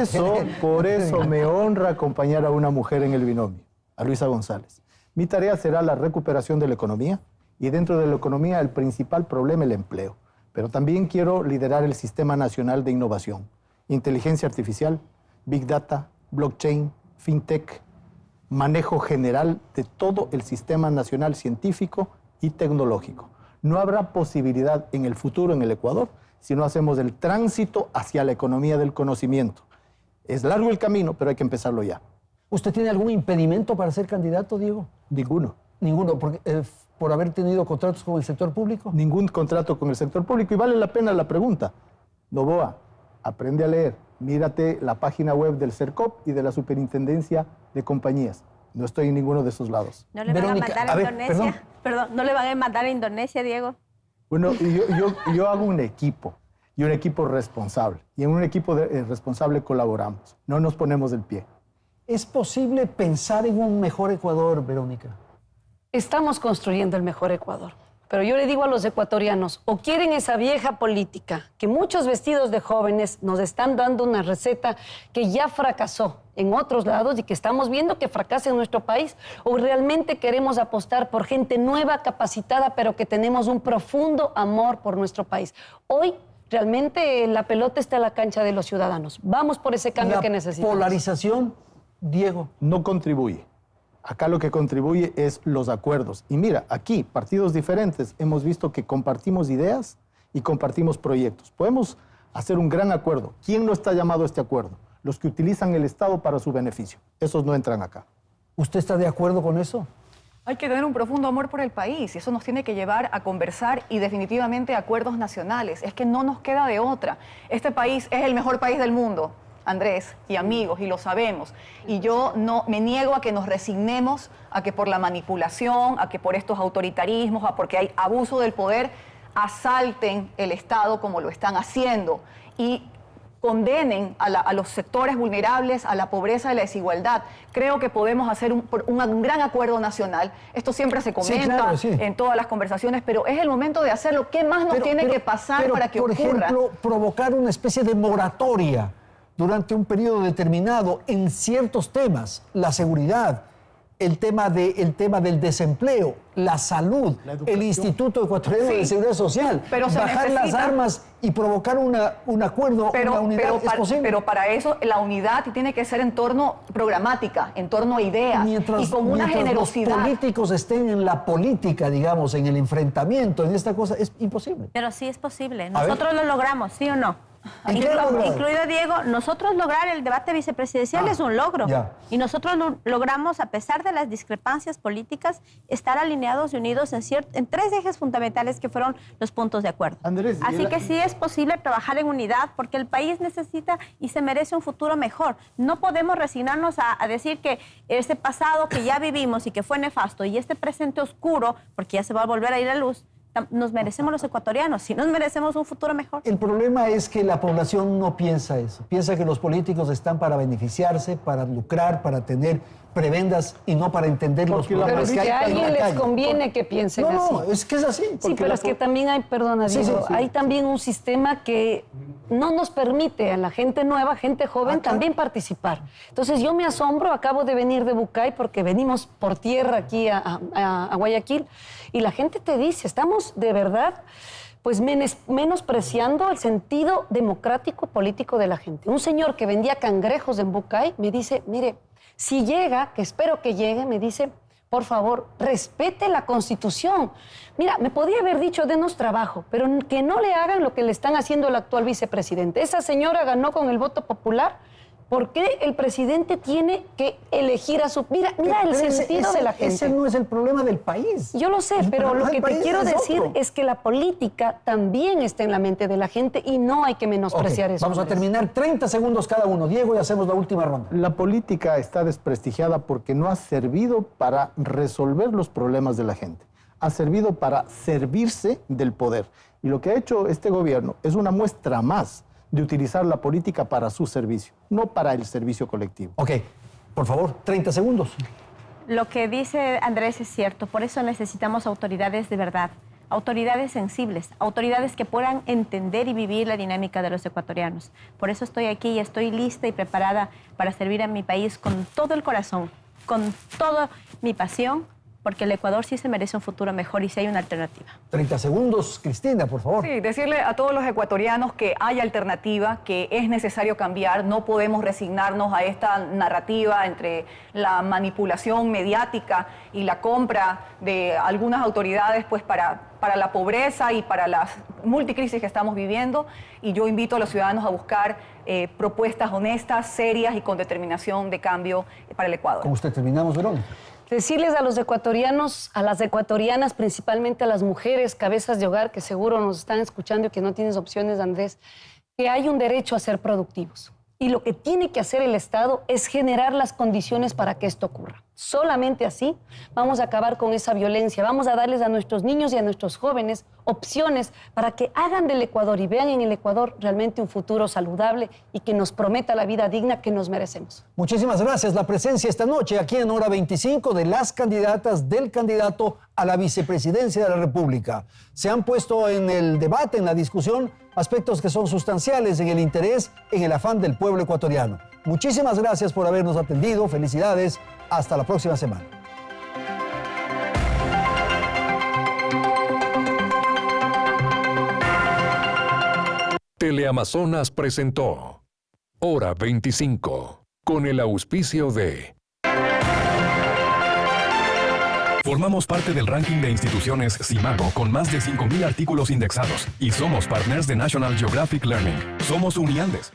Por eso me honra acompañar a una mujer en el binomio, a Luisa González. Mi tarea será la recuperación de la economía, y dentro de la economía el principal problema es el empleo. Pero también quiero liderar el Sistema Nacional de Innovación, inteligencia artificial, Big Data, blockchain, fintech, manejo general de todo el sistema nacional científico y tecnológico. No habrá posibilidad en el futuro en el Ecuador si no hacemos el tránsito hacia la economía del conocimiento. Es largo el camino, pero hay que empezarlo ya. ¿Usted tiene algún impedimento para ser candidato, Diego? Ninguno. Ninguno, por haber tenido contratos con el sector público. Ningún contrato con el sector público, y vale la pena la pregunta. Novoa, aprende a leer, mírate la página web del CERCOP y de la Superintendencia de Compañías. No estoy en ninguno de esos lados. ¿No le van a mandar a Indonesia? Perdón, ¿no le van a mandar a Indonesia, Diego? Bueno, yo hago un equipo, y un equipo responsable. Y en un equipo responsable colaboramos, no nos ponemos del pie. ¿Es posible pensar en un mejor Ecuador, Verónica? Estamos construyendo el mejor Ecuador. Pero yo le digo a los ecuatorianos, o quieren esa vieja política, que muchos vestidos de jóvenes nos están dando una receta que ya fracasó en otros lados y que estamos viendo que fracasa en nuestro país, o realmente queremos apostar por gente nueva, capacitada, pero que tenemos un profundo amor por nuestro país. Hoy realmente la pelota está en la cancha de los ciudadanos. Vamos por ese cambio que necesitamos. ¿La polarización, Diego? No contribuye. Acá lo que contribuye es los acuerdos. Y mira, aquí, partidos diferentes, hemos visto que compartimos ideas y compartimos proyectos. Podemos hacer un gran acuerdo. ¿Quién no está llamado a este acuerdo? Los que utilizan el Estado para su beneficio. Esos no entran acá. ¿Usted está de acuerdo con eso? Hay que tener un profundo amor por el país y eso nos tiene que llevar a conversar y definitivamente acuerdos nacionales. Es que no nos queda de otra. Este país es el mejor país del mundo, Andrés y amigos, y lo sabemos. Y yo no me niego a que nos resignemos a que por la manipulación, a que por estos autoritarismos, a porque hay abuso del poder, asalten el Estado como lo están haciendo y condenen a los sectores vulnerables, a la pobreza y la desigualdad. Creo que podemos hacer un gran acuerdo nacional. Esto siempre se comenta, sí, claro, sí, en todas las conversaciones, pero es el momento de hacerlo. ¿Qué más nos tiene que pasar para que ocurra? Por ejemplo, provocar una especie de moratoria durante un periodo determinado en ciertos temas, la seguridad, el tema del desempleo, la salud, el Instituto Ecuatoriano de Seguridad Social, bajar las armas y provocar un acuerdo, una unidad, ¿es posible? Pero para eso la unidad tiene que ser en torno programática, en torno a ideas y con una generosidad. Los políticos estén en la política, digamos, en el enfrentamiento, en esta cosa, es imposible. Pero sí es posible. Nosotros lo logramos, ¿sí o no? Incluido Diego, nosotros lograr el debate vicepresidencial es un logro. Y nosotros logramos, a pesar de las discrepancias políticas, estar alineados y unidos en tres ejes fundamentales que fueron los puntos de acuerdo. Andrés, así que sí es posible trabajar en unidad porque el país necesita y se merece un futuro mejor. No podemos resignarnos a decir que este pasado que ya vivimos y que fue nefasto y este presente oscuro, porque ya se va a volver a ir a luz, nos merecemos los ecuatorianos, sí nos merecemos un futuro mejor. El problema es que la población no piensa eso. Piensa que los políticos están para beneficiarse, para lucrar, para tener prebendas y no para entender los problemas que hay. Pero a alguien les conviene que piensen así. No, es que es así. Sí, pero es que también hay, perdona, Diego, hay también un sistema que no nos permite a la gente nueva, gente joven, también participar. Entonces yo me asombro, acabo de venir de Bucay porque venimos por tierra aquí a Guayaquil y la gente te dice, estamos de verdad pues menospreciando el sentido democrático político de la gente. Un señor que vendía cangrejos en Bucay me dice, mire, si llega, que espero que llegue, me dice, por favor, respete la Constitución. Mira, me podía haber dicho, denos trabajo, pero que no le hagan lo que le están haciendo al actual vicepresidente. Esa señora ganó con el voto popular. ¿Por qué el presidente tiene que elegir a su... Mira el sentido de la gente. Ese no es el problema del país. Yo lo sé, pero lo que te quiero decir es que la política también está en la mente de la gente y no hay que menospreciar eso. Vamos a terminar 30 segundos cada uno. Diego, y hacemos la última ronda. La política está desprestigiada porque no ha servido para resolver los problemas de la gente. Ha servido para servirse del poder. Y lo que ha hecho este gobierno es una muestra más de utilizar la política para su servicio, no para el servicio colectivo. Ok, por favor, 30 segundos. Lo que dice Andrés es cierto, por eso necesitamos autoridades de verdad, autoridades sensibles, autoridades que puedan entender y vivir la dinámica de los ecuatorianos. Por eso estoy aquí y estoy lista y preparada para servir a mi país con todo el corazón, con toda mi pasión, porque el Ecuador sí se merece un futuro mejor y sí hay una alternativa. 30 segundos, Cristina, por favor. Sí, decirle a todos los ecuatorianos que hay alternativa, que es necesario cambiar, no podemos resignarnos a esta narrativa entre la manipulación mediática y la compra de algunas autoridades pues para la pobreza y para las multicrisis que estamos viviendo. Y yo invito a los ciudadanos a buscar propuestas honestas, serias y con determinación de cambio para el Ecuador. ¿Con usted terminamos, Verónica? Decirles a los ecuatorianos, a las ecuatorianas, principalmente a las mujeres, cabezas de hogar, que seguro nos están escuchando y que no tienes opciones, Andrés, que hay un derecho a ser productivos. Y lo que tiene que hacer el Estado es generar las condiciones para que esto ocurra. Solamente así vamos a acabar con esa violencia, vamos a darles a nuestros niños y a nuestros jóvenes opciones para que hagan del Ecuador y vean en el Ecuador realmente un futuro saludable y que nos prometa la vida digna que nos merecemos. Muchísimas gracias. La presencia esta noche aquí en Hora 25 de las candidatas del candidato a la vicepresidencia de la República. Se han puesto en el debate, en la discusión, aspectos que son sustanciales en el interés, en el afán del pueblo ecuatoriano. Muchísimas gracias por habernos atendido. Felicidades. Hasta la próxima semana. Teleamazonas presentó Hora 25 con el auspicio de... Formamos parte del ranking de instituciones Simago con más de 5,000 artículos indexados y somos partners de National Geographic Learning. Somos Uniandes.